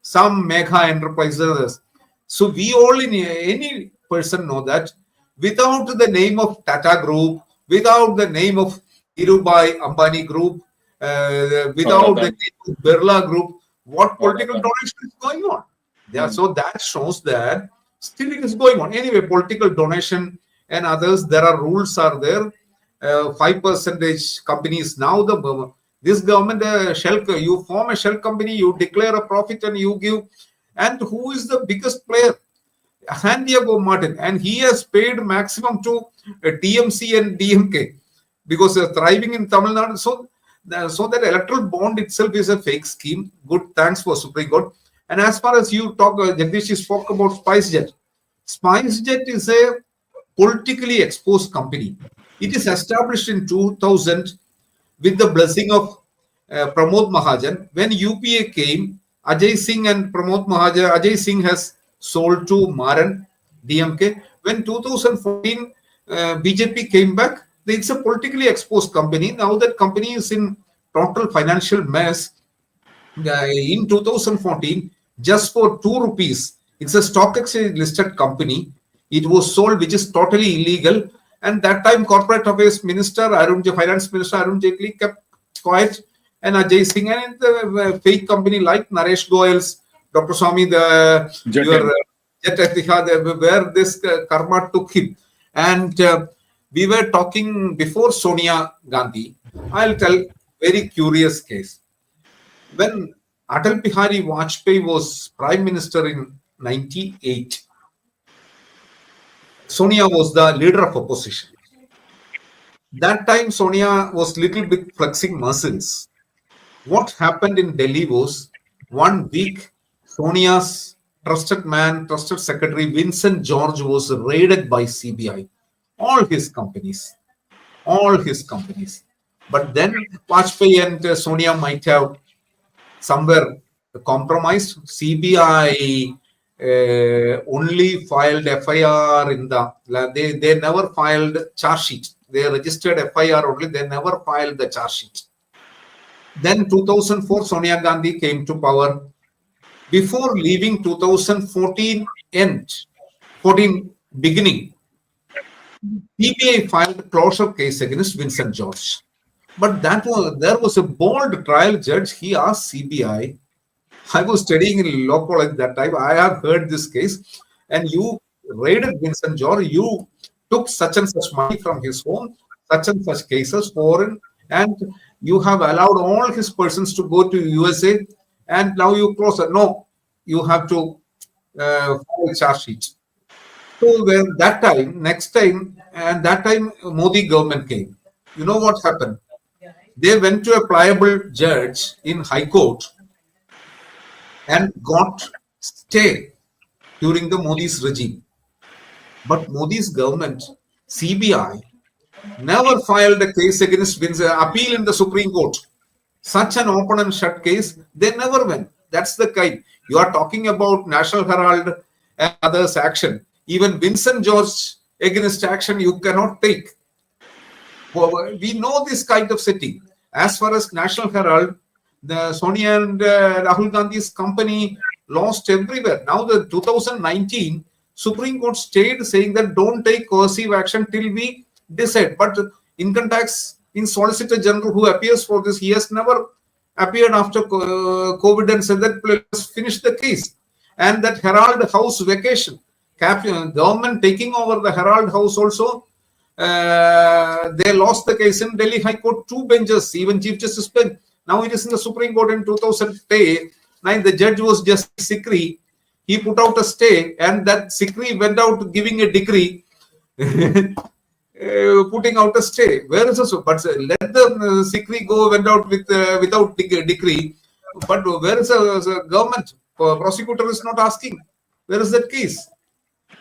D: some mega enterprises. So we all, any person know that without the name of Tata Group, without the name of Dhirubhai Ambani Group, without the name of Birla Group, what political donation is going on? Yeah, so that shows that still it is going on. Anyway, political donation and others, there are rules are there. 5% companies now. This government you form a shell company, you declare a profit and you give. And who is the biggest player? Santiago Martin, and he has paid maximum to TMC and DMK because they're thriving in Tamil Nadu. So that electoral bond itself is a fake scheme. Good, thanks for Supreme Court. And as far as you talk, Jagdish spoke about SpiceJet. SpiceJet is a politically exposed company. It is established in 2000 with the blessing of Pramod Mahajan. When UPA came, Ajay Singh and Pramod Mahajan, Ajay Singh has sold to Maran, DMK. When 2014 BJP came back, It's a politically exposed company. Now that company is in total financial mess. In 2014, just for 2 rupees, it's a stock exchange listed company. It was sold, which is totally illegal. And that time, corporate affairs minister, finance minister Arun Jaitley kept quiet, and Ajay Singh and the fake company like Naresh Goyal's, Dr. Swamy, Jet Etihad, where this karma took him. And we were talking before Sonia Gandhi. I'll tell very curious case. When Atal Bihari Vajpayee was Prime Minister in 98, Sonia was the leader of opposition. That time, Sonia was little bit flexing muscles. What happened in Delhi was 1 week, Sonia's trusted man, trusted secretary, Vincent George, was raided by CBI. All his companies. But then Vajpayee and Sonia might have somewhere compromised. CBI only filed FIR in they never filed charge sheet. They registered FIR only, they never filed the charge sheet. Then 2004, Sonia Gandhi came to power. Before leaving 2014 beginning, CBI filed a closure case against Vincent George. But there was a bold trial judge. He asked CBI, I was studying in law college at that time, I have heard this case, and you raided Vincent George, you took such and such money from his home, such and such cases, foreign, and you have allowed all his persons to go to USA, and now you close it. No, you have to file charge sheet. So that time Modi government came. You know what happened? They went to a pliable judge in High Court and got stay during the Modi's regime. But Modi's government, CBI, never filed a case against appeal in the Supreme Court. Such an open and shut case, they never went. That's the kind. You are talking about National Herald and others' action. Even Vincent George against action you cannot take. We know this kind of setting. As far as National Herald, the Sonia and Rahul Gandhi's company lost everywhere. Now the 2019 Supreme Court stayed saying that don't take coercive action till we decide. But income tax in Solicitor General who appears for this, he has never appeared after COVID and said that let's finish the case. And that Herald House vacation, government taking over the Herald House also, they lost the case in Delhi High Court, 2 benches, even Chief Justice Bench. Now it is in the Supreme Court in 2009. The judge was Justice Sikri. He put out a stay, and that Sikri went out giving a decree, putting out a stay. Where is this? But let the Sikri go, went out without decree. But where is the government? Prosecutor is not asking. Where is that case?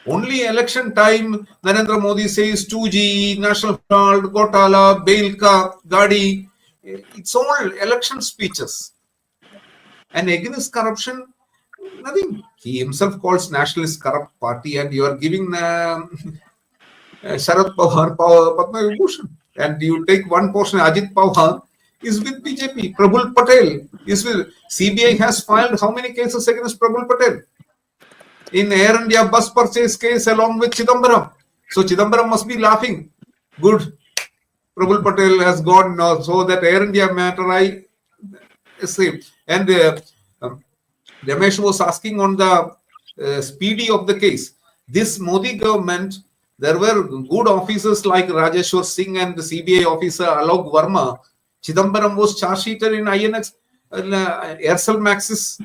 D: Only election time, Narendra Modi says 2G, National Herald, Gotala, Bailka, Gadi. It's all election speeches. And against corruption, nothing. He himself calls Nationalist Corrupt Party, and you are giving Sharad Pawar Padma Vibhushan. And you take one portion, Ajit Pawar is with BJP. Prabhul Patel is with CBI has filed how many cases against Prabhul Patel? In Air India bus purchase case along with Chidambaram. So Chidambaram must be laughing. Good. Prabhul Patel has gone now, so that Air India matter I say. And Ramesh was asking on the speedy of the case. This Modi government, there were good officers like Rajeshwar Singh and the CBI officer Alok Verma. Chidambaram was charge sheeted in INX, Aircel Maxis.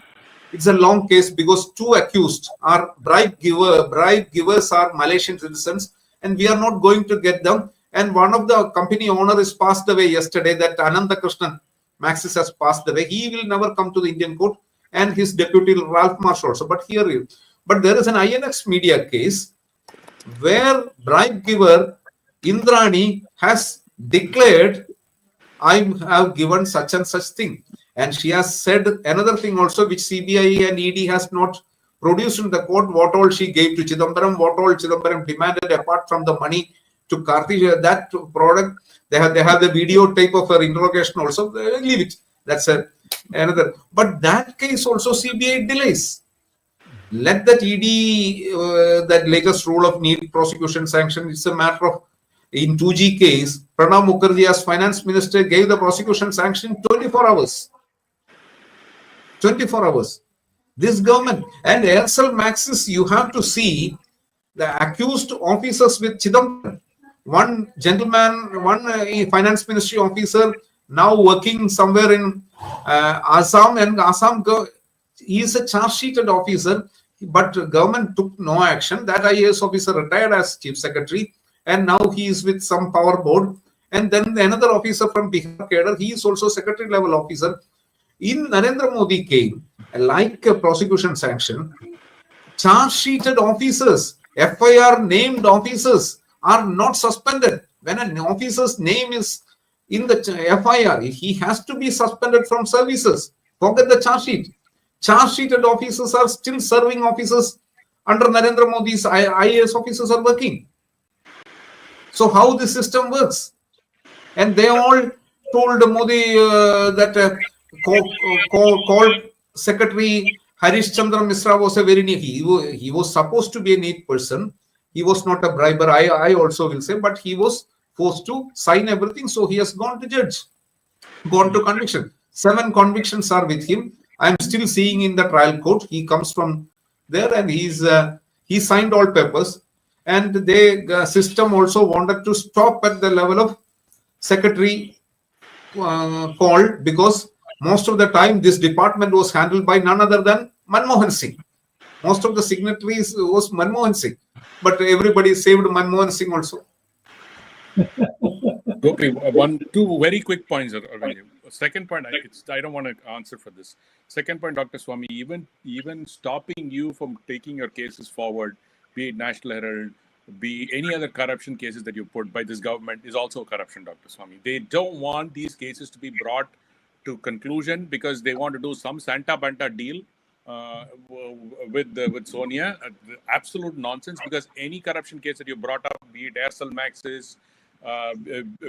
D: It's a long case because 2 accused are bribe givers are Malaysian citizens, and we are not going to get them. And one of the company owners passed away yesterday, that Ananda Krishnan Maxis has passed away. He will never come to the Indian court, and his deputy Ralph Marsh also. But there is an INX media case where bribe giver Indrani has declared, I have given such and such thing. And she has said another thing also, which CBI and ED has not produced in the court, what all she gave to Chidambaram, what all Chidambaram demanded apart from the money to Karthi, that product, they have the video tape of her interrogation also. Leave it. That's another. But that case also CBI delays. Let that ED, that latest rule of need prosecution sanction, it's a matter of, in 2G case, Pranab Mukherjee as finance minister gave the prosecution sanction 24 hours. 24 hours. This government and Aircel Maxis, you have to see the accused officers with Chidambaram. One gentleman, one finance ministry officer now working somewhere in Assam, and Assam, he is a charge-sheeted officer, but government took no action. That IAS officer retired as chief secretary, and now he is with some power board. And then another officer from Bihar cadre, he is also secretary level officer. In Narendra Modi came, like a prosecution sanction, charge-sheeted officers, FIR named officers are not suspended. When an officer's name is in the FIR, he has to be suspended from services. Forget the charge sheet. Charge-sheeted officers are still serving officers under Narendra Modi's IAS officers are working. So how the system works? And they all told Modi that called Secretary Harish Chandra Misra was a very neat. He was supposed to be a neat person. He was not a briber, I also will say, but he was forced to sign everything. So he has gone to judge, gone to conviction. 7 convictions are with him. I am still seeing in the trial court. He comes from there and he signed all papers. And the system also wanted to stop at the level of secretary called, because most of the time this department was handled by none other than Manmohan Singh. Most of the signatories was Manmohan Singh, but everybody saved Manmohan Singh also.
E: Gopi, two very quick points. Second point, I don't want to answer for this. Second point, Dr. Swamy, even stopping you from taking your cases forward, be it National Herald, be any other corruption cases that you put by this government, is also corruption, Dr. Swamy. They don't want these cases to be brought to conclusion because they want to do some Santa Banta deal with Sonia. Absolute nonsense, because any corruption case that you brought up, be it Aircel Maxis,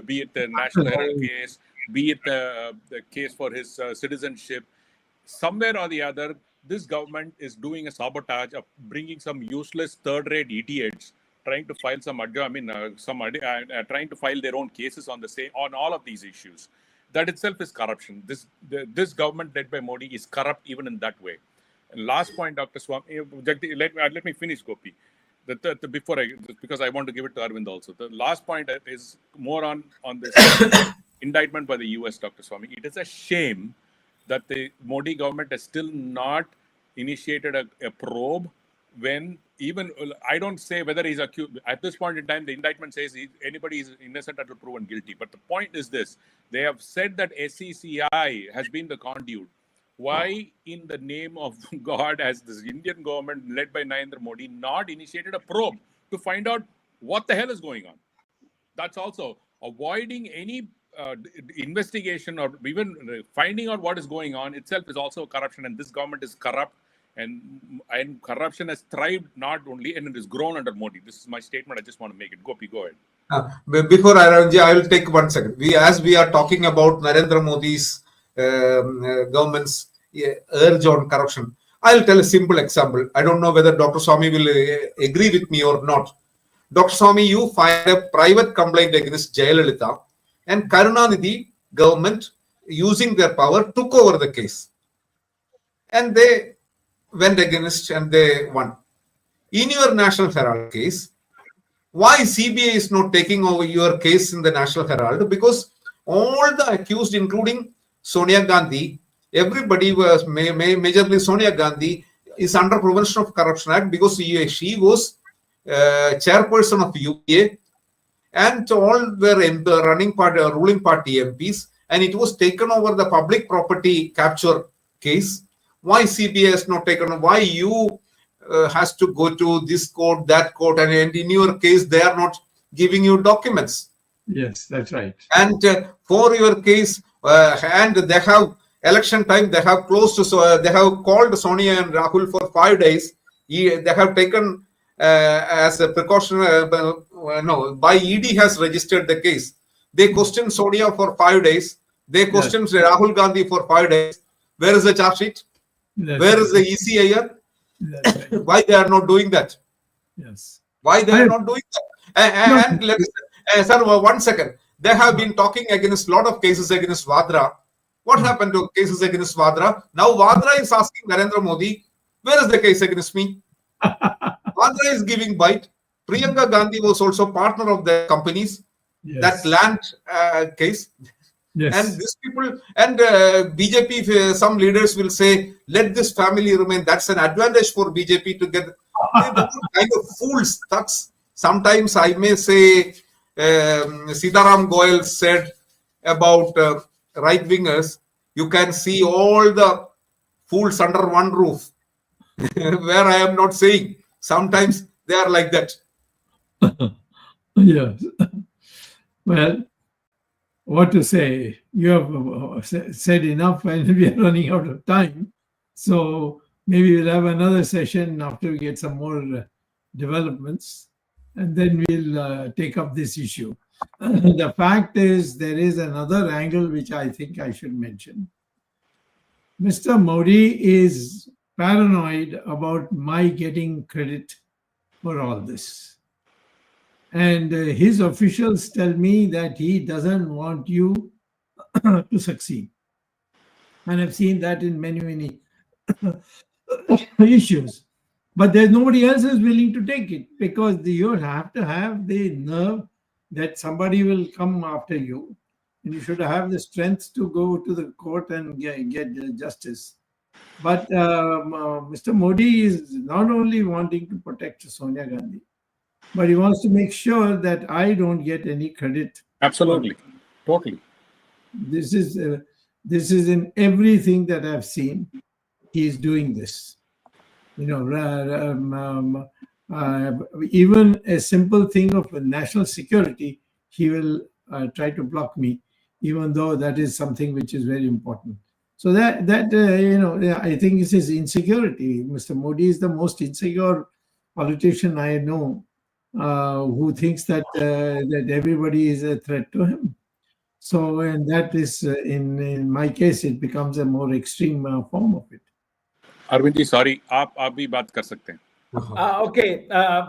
E: be it the National Herald case, be it the case for his citizenship, somewhere or the other, this government is doing a sabotage of bringing some useless third-rate idiots trying to file trying to file their own cases on all of these issues. That itself is corruption. This government led by Modi is corrupt even in that way. And last point, Dr. Swamy, let me finish, Gopi. Because I want to give it to Arvind also. The last point is more on this indictment by the US, Dr. Swamy. It is a shame that the Modi government has still not initiated a probe when even, I don't say whether he's accused. At this point in time, the indictment says anybody is innocent until proven guilty. But the point is this. They have said that SECI has been the conduit. Why, in the name of God, has this Indian government led by Narendra Modi not initiated a probe to find out what the hell is going on? That's also avoiding any investigation or even finding out what is going on itself is also corruption. And this government is corrupt, and corruption has thrived not only, and it has grown under Modi. This is my statement. I just want to make it. Gopi, go ahead.
D: Before I will take 1 second. As we are talking about Narendra Modi's government's urge on corruption, I'll tell a simple example. I don't know whether Dr. Swamy will agree with me or not. Dr. Swamy, you filed a private complaint against Jayalalitha, and Karunanidhi government, using their power, took over the case. And they went against and they won. In your National Herald case, why CBI is not taking over your case in the National Herald? Because all the accused, including Sonia Gandhi, everybody was, majorly Sonia Gandhi, is under Prevention of Corruption Act because she was chairperson of UPA, and all were in the ruling party MPs, and it was taken over the public property capture case. Why CBI has not taken over? Why you has to go to this court, that court, and in your case, they are not giving you documents.
C: Yes, that's right.
D: And for your case, and they have election time, they have closed, so they have called Sonia and Rahul for 5 days. They have taken as a precaution no, by ED has registered the case. They questioned Sonia for 5 days. They questioned Rahul Gandhi for 5 days. Where is the charge sheet? Where is the ECIR? Why they are not doing that?
C: Yes.
D: Why they are not doing that? And let us, sir, 1 second. They have been talking against a lot of cases against Vadra. What happened to cases against Vadra? Now Vadra is asking Narendra Modi, where is the case against me? Vadra is giving bite. Priyanka Gandhi was also partner of the companies. That land case.
C: Yes.
D: And these people and BJP, some leaders will say, let this family remain. That's an advantage for BJP to get kind of fools. That's sometimes I may say Sitaram Goyal said about right wingers, you can see all the fools under one roof. Where I am not saying. Sometimes they are like that.
C: Yes. Well, what to say? You have said enough, and we are running out of time. So maybe we'll have another session after we get some more developments, and then we'll take up this issue. The fact is, there is another angle which I think I should mention. Mr. Modi is paranoid about my getting credit for all this. And his officials tell me that he doesn't want you to succeed. And I've seen that in many, many issues. But there's nobody else who's willing to take it, because you have to have the nerve that somebody will come after you. And you should have the strength to go to the court and get justice. But Mr. Modi is not only wanting to protect Sonia Gandhi, but he wants to make sure that I don't get any credit.
E: Absolutely. Totally.
C: This is in everything that I've seen. He is doing this. You know, even a simple thing of national security, he will try to block me, even though that is something which is very important. So that you know, I think this is insecurity. Mr. Modi is the most insecure politician I know, who thinks that that everybody is a threat to him. So, and that is in my case, it becomes a more extreme form of it.
E: Arvind ji, sorry, आप भी बात कर सकते हैं.
F: Okay.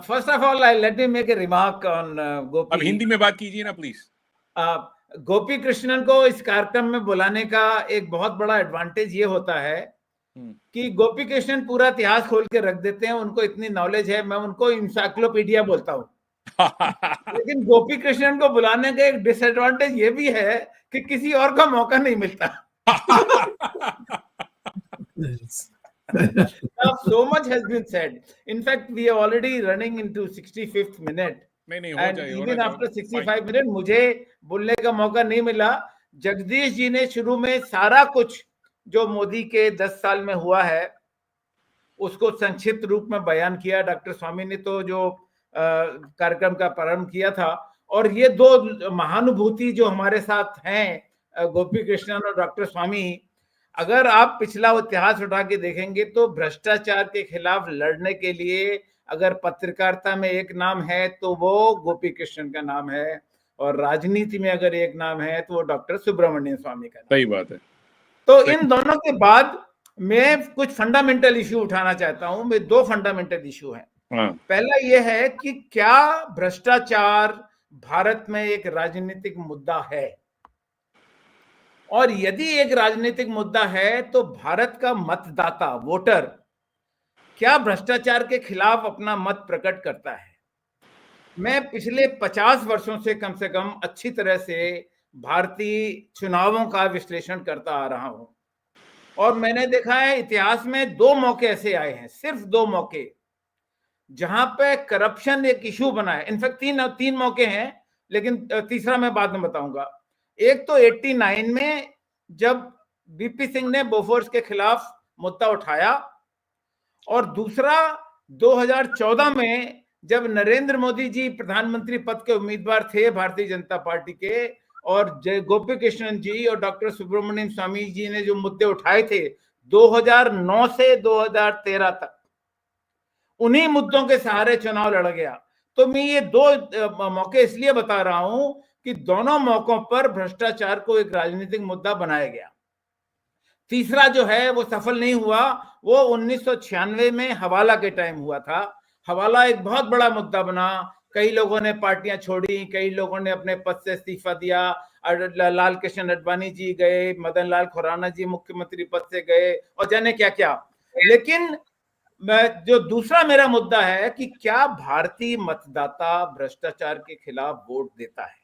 F: First of all, let me make a remark on Gopi.
E: अब हिंदी में बात कीजिए ना, प्लीज.
F: गोपी कृष्णन को इस कार्यक्रम में बुलाने का एक बहुत बड़ा एडवांटेज ये होता है कि गोपी कृष्णन पूरा इतिहास खोल के रख देते हैं. उनको इतनी नॉलेज है, मैं उनको इंसाइक्लोपीडिया बोलता हूँ. लेकिन गोपी कृष्णन को बुलाने का एक डिसएडवांटेज ये भी है कि किसी और का मौका नहीं मिलता. Now, so much has been said. In fact, we are already running into 65th minute. And even after 65 minutes, मुझे बोलने का मौका नहीं मिला. जगदीश जी ने शुरू में सारा कुछ जो मोदी के 10 साल में हुआ है उसको संक्षिप्त रूप में बयान किया. डॉक्टर स्वामी ने तो जो कार्यक्रम का प्रारंभ किया था, और ये दो महानुभूति जो हमारे साथ हैं, गोपी कृष्णन और डॉक्टर स्वामी, अगर आप पिछला इतिहास उठा के देखेंगे तो भ्रष्टाचार के खिलाफ लड़ने के लिए अगर पत्रकारिता में एक नाम है तो वो गोपी कृष्णन का नाम है, और राजनीति में अगर एक नाम है तो वो डॉक्टर सुब्रमण्यन स्वामी का नाम.
E: सही बात है.
F: तो इन दोनों के बाद मैं कुछ फंडामेंटल इश्यू उठाना चाहता हूं. मैं दो फंडामेंटल इश्यू हैं. पहला ये है कि क्या भ्रष्टाचार भारत में एक राजनीतिक मुद्दा है, और यदि एक राजनीतिक मुद्दा है तो भारत का मतदाता, वोटर, क्या भ्रष्टाचार के खिलाफ अपना मत प्रकट करता है. मैं पिछले 50 वर्षों से कम अच्छी तरह से भारतीय चुनावों का विश्लेषण करता आ रहा हूं, और मैंने देखा है इतिहास में 2 मौके ऐसे आए हैं, सिर्फ 2 मौके, जहां पे करप्शन एक इशू बना है. इनफैक्ट तीन मौके हैं, लेकिन तीसरा मैं बाद में बताऊंगा. एक तो 89 में जब बीपी सिंह ने बोफोर्स के खिलाफ मुद्दा उठाया, और दूसरा 2014 में जब नरेंद्र मोदी जी प्रधानमंत्री पद के उम्मीदवार थे भारतीय जनता पार्टी के, और गोपी कृष्णन जी और डॉक्टर सुब्रमण्यन स्वामी जी ने जो मुद्दे उठाए थे 2009 से 2013 तक, उन्हीं मुद्दों के सहारे चुनाव लड़ा गया. तो मैं ये दो मौके इसलिए बता रहा हूं कि दोनों मौकों पर भ्रष्टाचार को एक राजनीतिक मुद्दा बनाया गया। तीसरा जो है वो सफल नहीं हुआ, वो 1996 में हवाला के टाइम हुआ था। हवाला एक बहुत बड़ा मुद्दा बना, कई लोगों ने पार्टियां छोड़ी, कई लोगों ने अपने पद से इस्तीफा दिया, लाल कृष्ण अडवाणी जी गए, मदन लाल खुराना जी मुख्यमंत्री पद से गए, और जाने क्या क्या। लेकिन जो दूसरा मेरा मुद्दा है कि क्या भारतीय मतदाता भ्रष्टाचार के खिलाफ वोट देता है?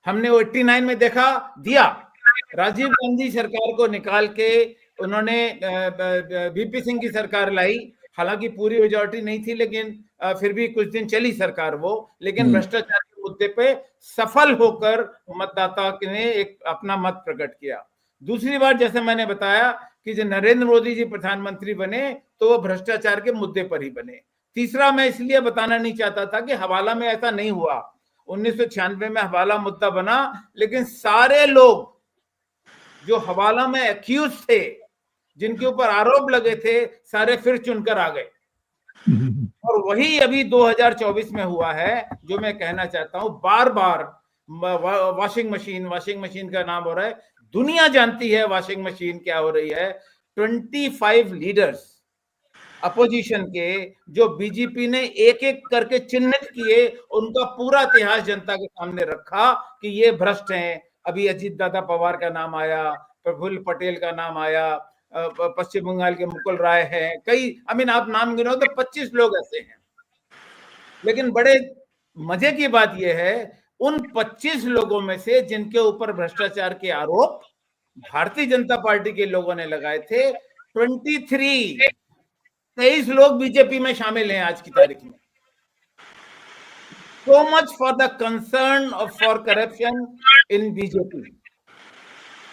F: हमने 89 में देखा, दिया। राजीव गांधी सरकार को निकाल के उन्होंने वीपी सिंह की सरकार लाई, हालांकि पूरी मेजॉरिटी नहीं थी, लेकिन फिर भी कुछ दिन चली सरकार वो, लेकिन भ्रष्टाचार के मुद्दे पे सफल होकर मतदाता ने एक अपना मत प्रकट किया। दूसरी बार जैसे मैंने बताया कि जब नरेंद्र मोदी जी प्रधानमंत्री बने तो वो भ्रष्टाचार के मुद्दे पर ही बने। तीसरा मैं इसलिए बताना नहीं चाहता था कि हवाला में ऐसा नहीं हुआ। 1996 में हवाला मुद्दा बना, लेकिन सारे लोग जो हवाला में एक्यूज थे, जिनके ऊपर आरोप लगे थे, सारे फिर चुनकर आ गए। और वही अभी 2024 में हुआ है, जो मैं कहना चाहता हूं। बार बार वॉशिंग मशीन का नाम हो रहा है, दुनिया जानती है वॉशिंग मशीन क्या हो रही है। 25 लीडर्स अपोजिशन के जो बीजेपी ने एक एक करके चिन्हित किए, उनका पूरा इतिहास जनता के सामने रखा कि ये भ्रष्ट हैं। अभी अजीत दादा पवार का नाम आया, प्रफुल्ल पटेल का नाम आया, पश्चिम बंगाल के मुकुल राय हैं, कई आप नाम गिनो तो 25 लोग ऐसे हैं। लेकिन बड़े मजे की बात यह है, उन 25 लोगों में से जिनके ऊपर भ्रष्टाचार के आरोप भारतीय जनता पार्टी के लोगों ने लगाए थे, 23 लोग बीजेपी में शामिल हैं आज की तारीख में। So much for the concern for corruption in BJP.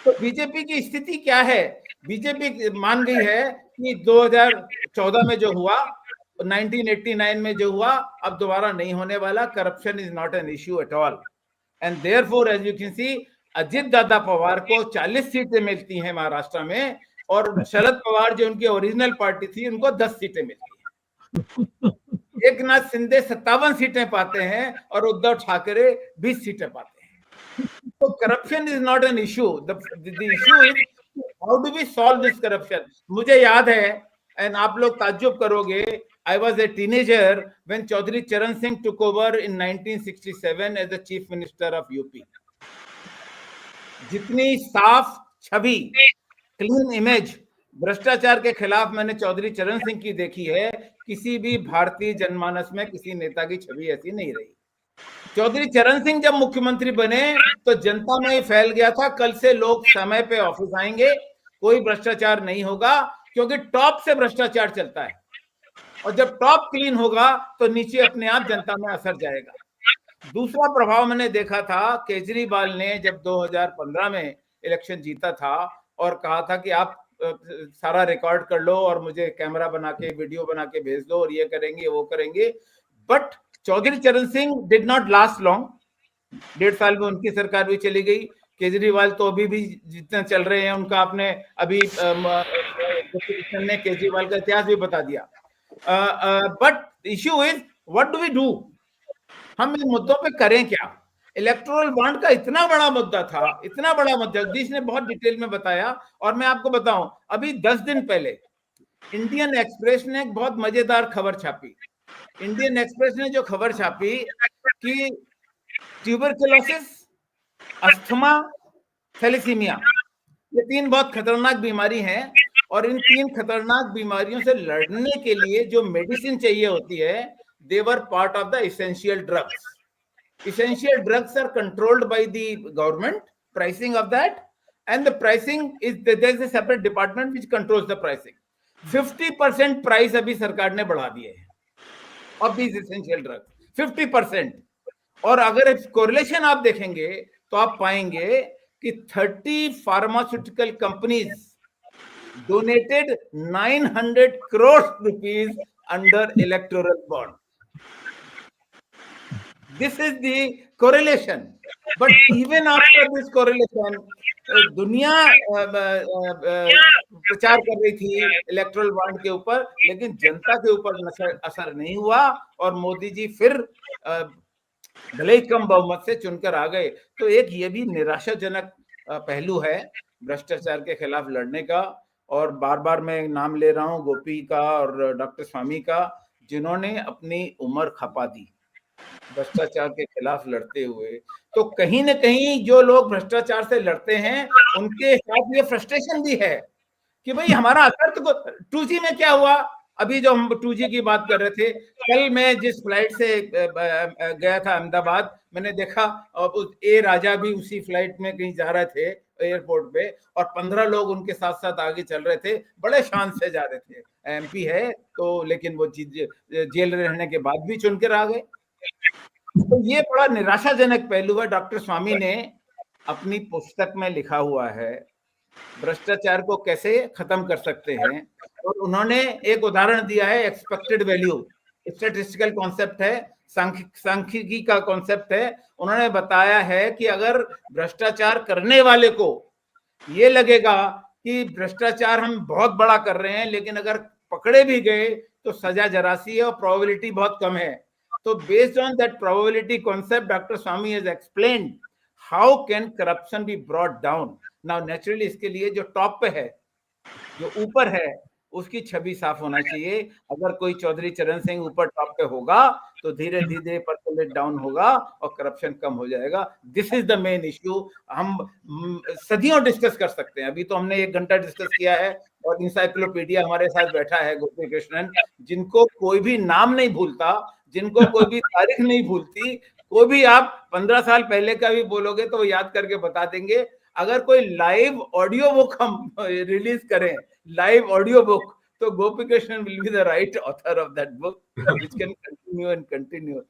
F: तो बीजेपी की स्थिति क्या है? बीजेपी मान गई है कि 2014 में जो हुआ, 1989 में जो हुआ, अब दोबारा नहीं होने वाला। Corruption is not an issue at all, and therefore as you can see, Ajit Dada Pawar को 40 सीटें मिलती हैं महाराष्ट्र में, और शरद पवार जो उनकी ओरिजिनल पार्टी थी, उनको 10 सीटें मिलती हैं। एकनाथ शिंदे 57 सीटें पाते हैं और उद्धव ठाकरे 20 सीटें पाते हैं। तो corruption is not an issue, the issue is how do we solve this corruption. मुझे याद है, एंड आप लोग ताज्जुब करोगे, I was a teenager when Chaudhary Charan Singh took over in 1967 as the chief minister of UP. जितनी साफ छवि, clean image भ्रष्टाचार के खिलाफ मैंने चौधरी चरण सिंह की देखी है, किसी भी भारतीय जनमानस में किसी नेता की छवि ऐसी नहीं रही। चौधरी चरण सिंह जब मुख्यमंत्री बने तो जनता में फैल गया था, कल से लोग समय पे ऑफिस आएंगे, कोई भ्रष्टाचार नहीं होगा, क्योंकि टॉप से भ्रष्टाचार चलता है, और जब टॉप क्लीन होगा तो नीचे अपने आप जनता में असर जाएगा। दूसरा प्रभाव मैंने देखा था, केजरीवाल ने जब 2015 में इलेक्शन जीता था और कहा था कि आप सारा रिकॉर्ड कर लो और मुझे कैमरा बना के, वीडियो बना के भेज दो, और ये करेंगे वो करेंगे। बट चौधरी चरण Singh did not last long. 1.5 साल में उनकी सरकार भी चली गई। केजरीवाल तो अभी भी जितने चल रहे हैं, उनका आपने अभी ने केजरीवाल का इतिहास भी बता दिया। But issue is what do we do, हम इन मुद्दों पे करें क्या? इलेक्टोरल बॉन्ड का इतना बड़ा मुद्दा था, इतना बड़ा मुद्दा, जगदीश ने बहुत डिटेल में बताया। और मैं आपको बताऊं, अभी 10 दिन पहले इंडियन एक्सप्रेस ने एक बहुत मजेदार खबर छापी। इंडियन एक्सप्रेस ने जो खबर छापी कि ट्यूबरकुलोसिस, अस्थमा, थैलेसीमिया, ये 3 बहुत खतरनाक बीमारी हैं, और इन 3 खतरनाक बीमारियों से लड़ने के लिए जो मेडिसिन चाहिए होती है, they were part of the essential drugs. Essential drugs are controlled by the government, pricing of that, and the pricing is, there's a separate department which controls the pricing. 50% price अभी सरकार ने बढ़ा दिए हैं of these essential drugs, 50%। और अगर correlation आप देखेंगे तो आप पाएंगे कि 30 pharmaceutical companies donated 900 crore rupees under electoral bond. This is the correlation. But even after this correlation, दुनिया प्रचार कर रही थी इलेक्ट्रल बॉन्ड के ऊपर, लेकिन जनता के ऊपर असर नहीं हुआ और मोदी जी फिर भले ही कम बहुमत से चुनकर आ गए। तो एक ये भी निराशाजनक पहलू है भ्रष्टाचार के खिलाफ लड़ने का। और बार बार मैं नाम ले रहा हूं गोपी का और डॉक्टर स्वामी का, जिन्होंने अपनी उम्र खपा दी भ्रष्टाचार के खिलाफ लड़ते हुए। तो कहीं ना कहीं जो लोग भ्रष्टाचार से लड़ते हैं उनके साथ ये फ्रस्ट्रेशन भी है कि भाई हमारा असर तो 2G में क्या हुआ। अभी जो हम 2G की बात कर रहे थे, कल मैं जिस फ्लाइट से गया था अहमदाबाद, मैंने देखा ए राजा भी उसी फ्लाइट में कहीं जा रहे थे एयरपोर्ट पे, और 15 लोग उनके साथ साथ आगे चल रहे थे, बड़े शान से जा रहे थे। MP है तो, लेकिन वो जेल रहने के बाद भी चुनकर आ गए। तो ये बड़ा निराशाजनक पहलू है। डॉक्टर स्वामी ने अपनी पुस्तक में लिखा हुआ है भ्रष्टाचार को कैसे खत्म कर सकते हैं, और उन्होंने एक उदाहरण दिया है एक्सपेक्टेड वैल्यू, स्टैटिस्टिकल कॉन्सेप्ट है, सांख्यिकी का कॉन्सेप्ट है। उन्होंने बताया है कि अगर भ्रष्टाचार करने वाले को ये लगेगा कि भ्रष्टाचार हम बहुत बड़ा कर रहे हैं, लेकिन अगर पकड़े भी गए तो सजा जरा सी है और प्रोबेबिलिटी बहुत कम है। तो based on that probability concept, doctor Swami has explained how can corruption be brought down. Now naturally इसके लिए जो टॉप पे है, जो ऊपर है, उसकी छवि साफ होना चाहिए। अगर कोई चौधरी चरण सिंह ऊपर टॉप पे होगा तो धीरे धीरे परकोलेट डाउन होगा और करप्शन कम हो जाएगा। This is the main issue. हम सदियों डिस्कस कर सकते हैं, अभी तो हमने 1 घंटा डिस्कस किया है, और इंसाइक्लोपीडिया हमारे साथ बैठा है गोपी कृष्णन, जिनको कोई भी नाम नहीं भूलता, जिनको कोई भी तारीख नहीं भूलती। कोई भी आप 15 साल पहले का भी बोलोगे तो वो याद करके बता देंगे। अगर कोई लाइव ऑडियो बुक हम रिलीज करें, लाइव ऑडियो बुक, तो Gopi Krishnan will be the right author of that book which can continue and continue.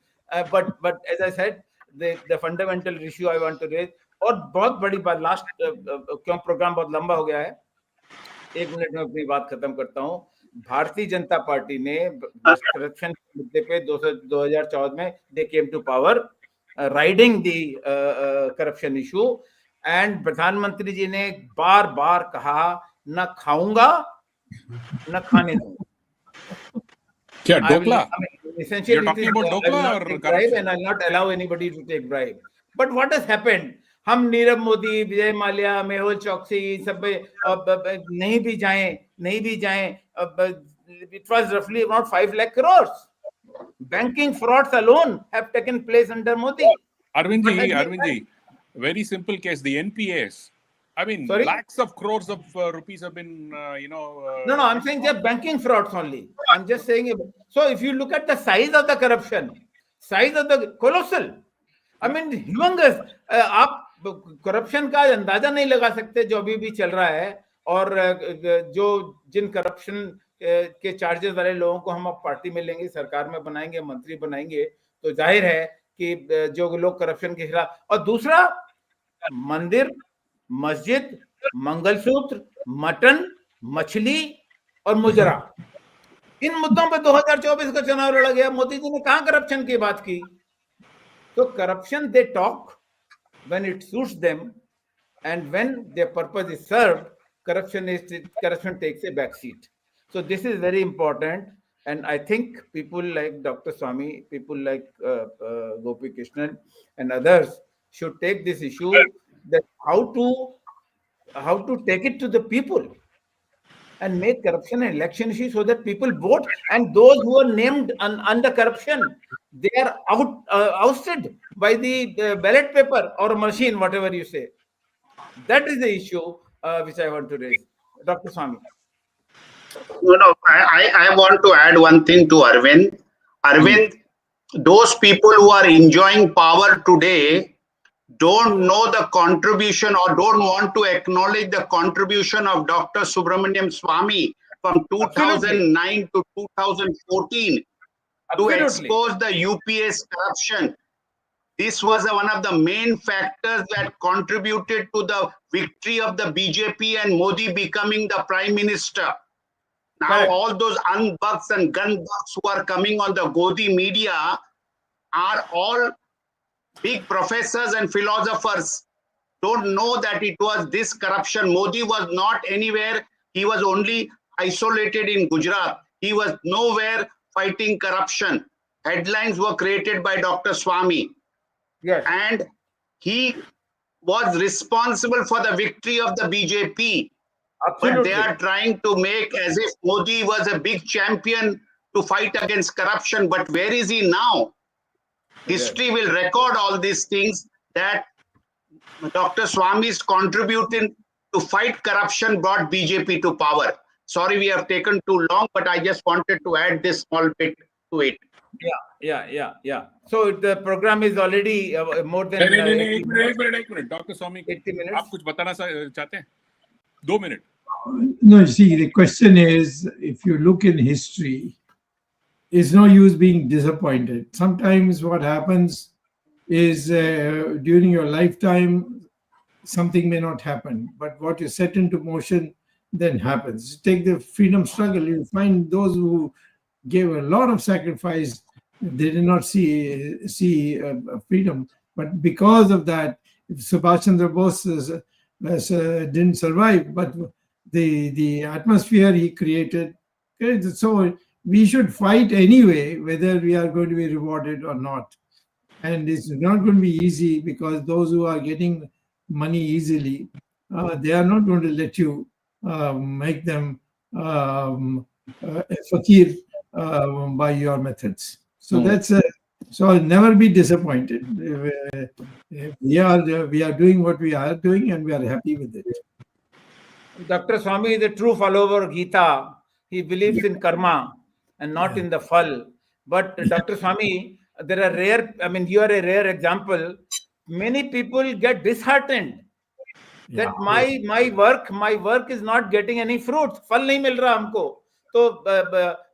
F: But as I said, the fundamental issue I want to raise, और बहुत बड़ी बात last, क्यों programme बहुत लंबा हो गया है, 1 मिनट में अपनी बात खत्म करता हूं। भारतीय जनता पार्टी ने करप्शन के मुद्दे पे 2014 में they came to power, riding the corruption issue, and प्रधानमंत्री जी ने बार बार कहा न खाऊंगा न खाने दूंगा।
E: क्या dhokla?
F: Essentially,
E: You're talking about
F: I will not
E: dhokla
F: take
E: or
F: bribe
E: corruption?
F: and I will not allow anybody to take bribe. But what has happened? हम नीरव मोदी, विजय माल्या, मेहुल चौकसी सब नहीं भी जाएं, it was roughly about 5 lakh crores. Banking frauds alone have taken place under Modi.
E: Arvind ji, very simple case, the NPAs. I mean,
F: Sorry?
E: lakhs of crores of rupees have been,
F: No, I'm saying just banking frauds only. I'm just saying. So if you look at the size of the corruption, size of the colossal, I mean, humongous. आप corruption का अंदाजा नहीं लगा सकते जो अभी भी चल रहा है। और जो जिन करप्शन के चार्जेस वाले लोगों को हम अब पार्टी में लेंगे, सरकार में बनाएंगे, मंत्री बनाएंगे, तो जाहिर है कि जो लोग करप्शन के खिलाफ। और दूसरा, मंदिर, मस्जिद, मंगलसूत्र, मटन, मछली और मुजरा, इन मुद्दों पे 2024 का चुनाव लड़ा गया। मोदी जी ने कहां करप्शन की बात की? तो corruption they talk when it suits them, and when their purpose is served, corruption takes a back seat. So this is very important, and I think people like Dr. Swamy, people like GOPIKRISHNAN and others should take this issue, that how to take it to the people and make corruption an election issue so that people vote, and those who are named under corruption, they are ousted by the ballot paper or machine, whatever you say. That is the issue which I want to raise. Dr. Swamy.
A: No, I want to add one thing to Arvind. Arvind, those people who are enjoying power today don't know the contribution or don't want to acknowledge the contribution of Dr. SUBRAMANIAN SWAMY from 2009 to 2014 to expose the UPA's corruption. This was one of the main factors that contributed to the victory of the BJP and Modi becoming the Prime Minister. Now all those unbucks and gunbucks who are coming on the Godi media are all big professors and philosophers don't know that it was this corruption. Modi was not anywhere. He was only isolated in Gujarat. He was nowhere fighting corruption. Headlines were created by Dr. Swamy.
F: Yes.
A: And he was responsible for the victory of the BJP.
F: Absolutely.
A: But they are trying to make as if Modi was a big champion to fight against corruption. But where is he now? History will record all these things, that Dr. Swamy's contributing to fight corruption brought BJP to power. Sorry, we have taken too long, but I just wanted to add this small bit to it.
F: Yeah. So the program is already more than
E: एक minute doctor स्वामी
F: 80 minutes.
E: आप कुछ बताना चाहते हैं? 2 minutes.
C: No, you see, the question is, if you look in history, it's no use being disappointed. Sometimes what happens is during your lifetime, something may not happen, but what you set into motion then happens. Take the freedom struggle. You find those who gave a lot of sacrifice, they did not see freedom. But because of that, Subhash Chandra Bose didn't survive, but the atmosphere he created. So we should fight anyway, whether we are going to be rewarded or not. And it's not going to be easy, because those who are getting money easily, they are not going to let you make them fakir by your methods. So that's so never be disappointed. We are doing what we are doing, and we are happy with it.
F: Dr. Swamy is a true follower of Gita. He believes in karma and not in the phal. But Dr. Swamy, there are rare, you are a rare example. Many people get disheartened that my work is not getting any fruit. फल नहीं मिल रहा हमको. तो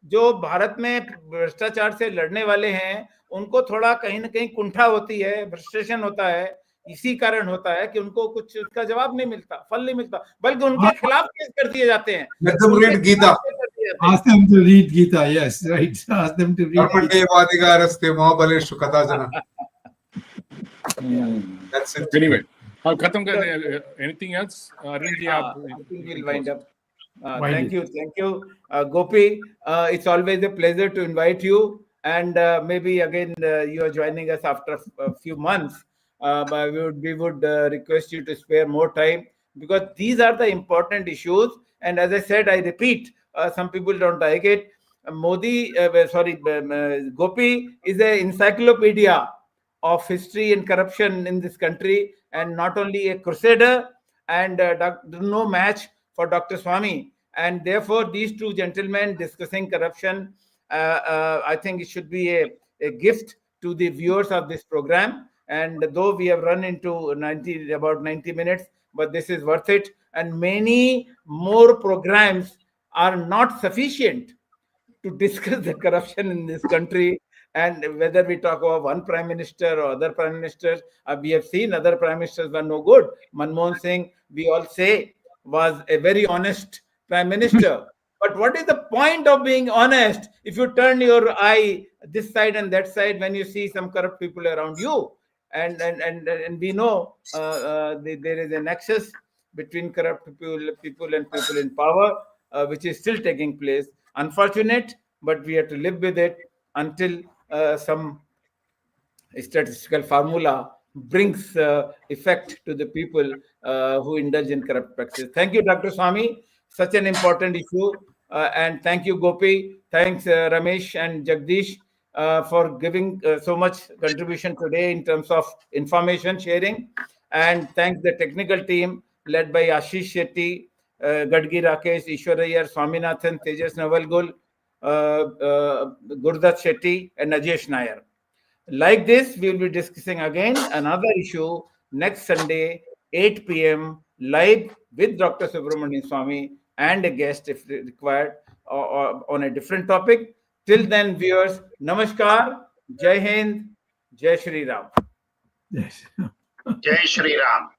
F: जो भारत में भ्रष्टाचार से लड़ने वाले हैं, उनको थोड़ा कहीं ना कहीं कुंठा होती है, फ्रस्ट्रेशन होता है. इसी कारण होता है कि उनको कुछ उसका जवाब नहीं मिलता, फल नहीं मिलता, बल्कि उनके खिलाफ केस कर दिए जाते हैं.
D: Let them read Gita.
C: Ask them to read Gita. Yes, right. Ask them to read Gita.
D: That's it.
E: Anyway, खत्म कर दे. Anything else?
F: I think we'll wind up. Thank you, Gopi. It's always a pleasure to invite you, and maybe again you are joining us after a few months. But we would request you to spare more time, because these are the important issues. And as I said, I repeat, some people don't like it. Gopi is an encyclopedia of history and corruption in this country, and not only a crusader, and no match for Dr. Swamy. And therefore, these two gentlemen discussing corruption, I think it should be a gift to the viewers of this program. And though we have run into about 90 minutes, but this is worth it. And many more programs are not sufficient to discuss the corruption in this country. And whether we talk about one prime minister or other prime ministers, we have seen other prime ministers were no good. Manmohan Singh, we all say, was a very honest prime minister. But what is the point of being honest if you turn your eye this side and that side when you see some corrupt people around you? And we know there is a nexus between corrupt people and people in power, which is still taking place. Unfortunate, but we have to live with it until some statistical formula brings effect to the people who indulge in corrupt practices. Thank you, Dr. Swamy. Such an important issue. And thank you, Gopi. Thanks, Ramesh and Jagdish, for giving so much contribution today in terms of information sharing. And thanks the technical team led by Ashish Shetty, Gadgi Rakesh, Ishwar Iyer, Swaminathan, Tejas Navalgul, Gurdat Shetty, and Najesh Nair. Like this, we will be discussing again another issue next Sunday, 8 p.m. live with Dr. SUBRAMANIAN SWAMY and a guest if required on a different topic. Till then, viewers, Namaskar, Jai Hind, Jai Shri Ram.
C: Yes.
A: Jai Shri Ram.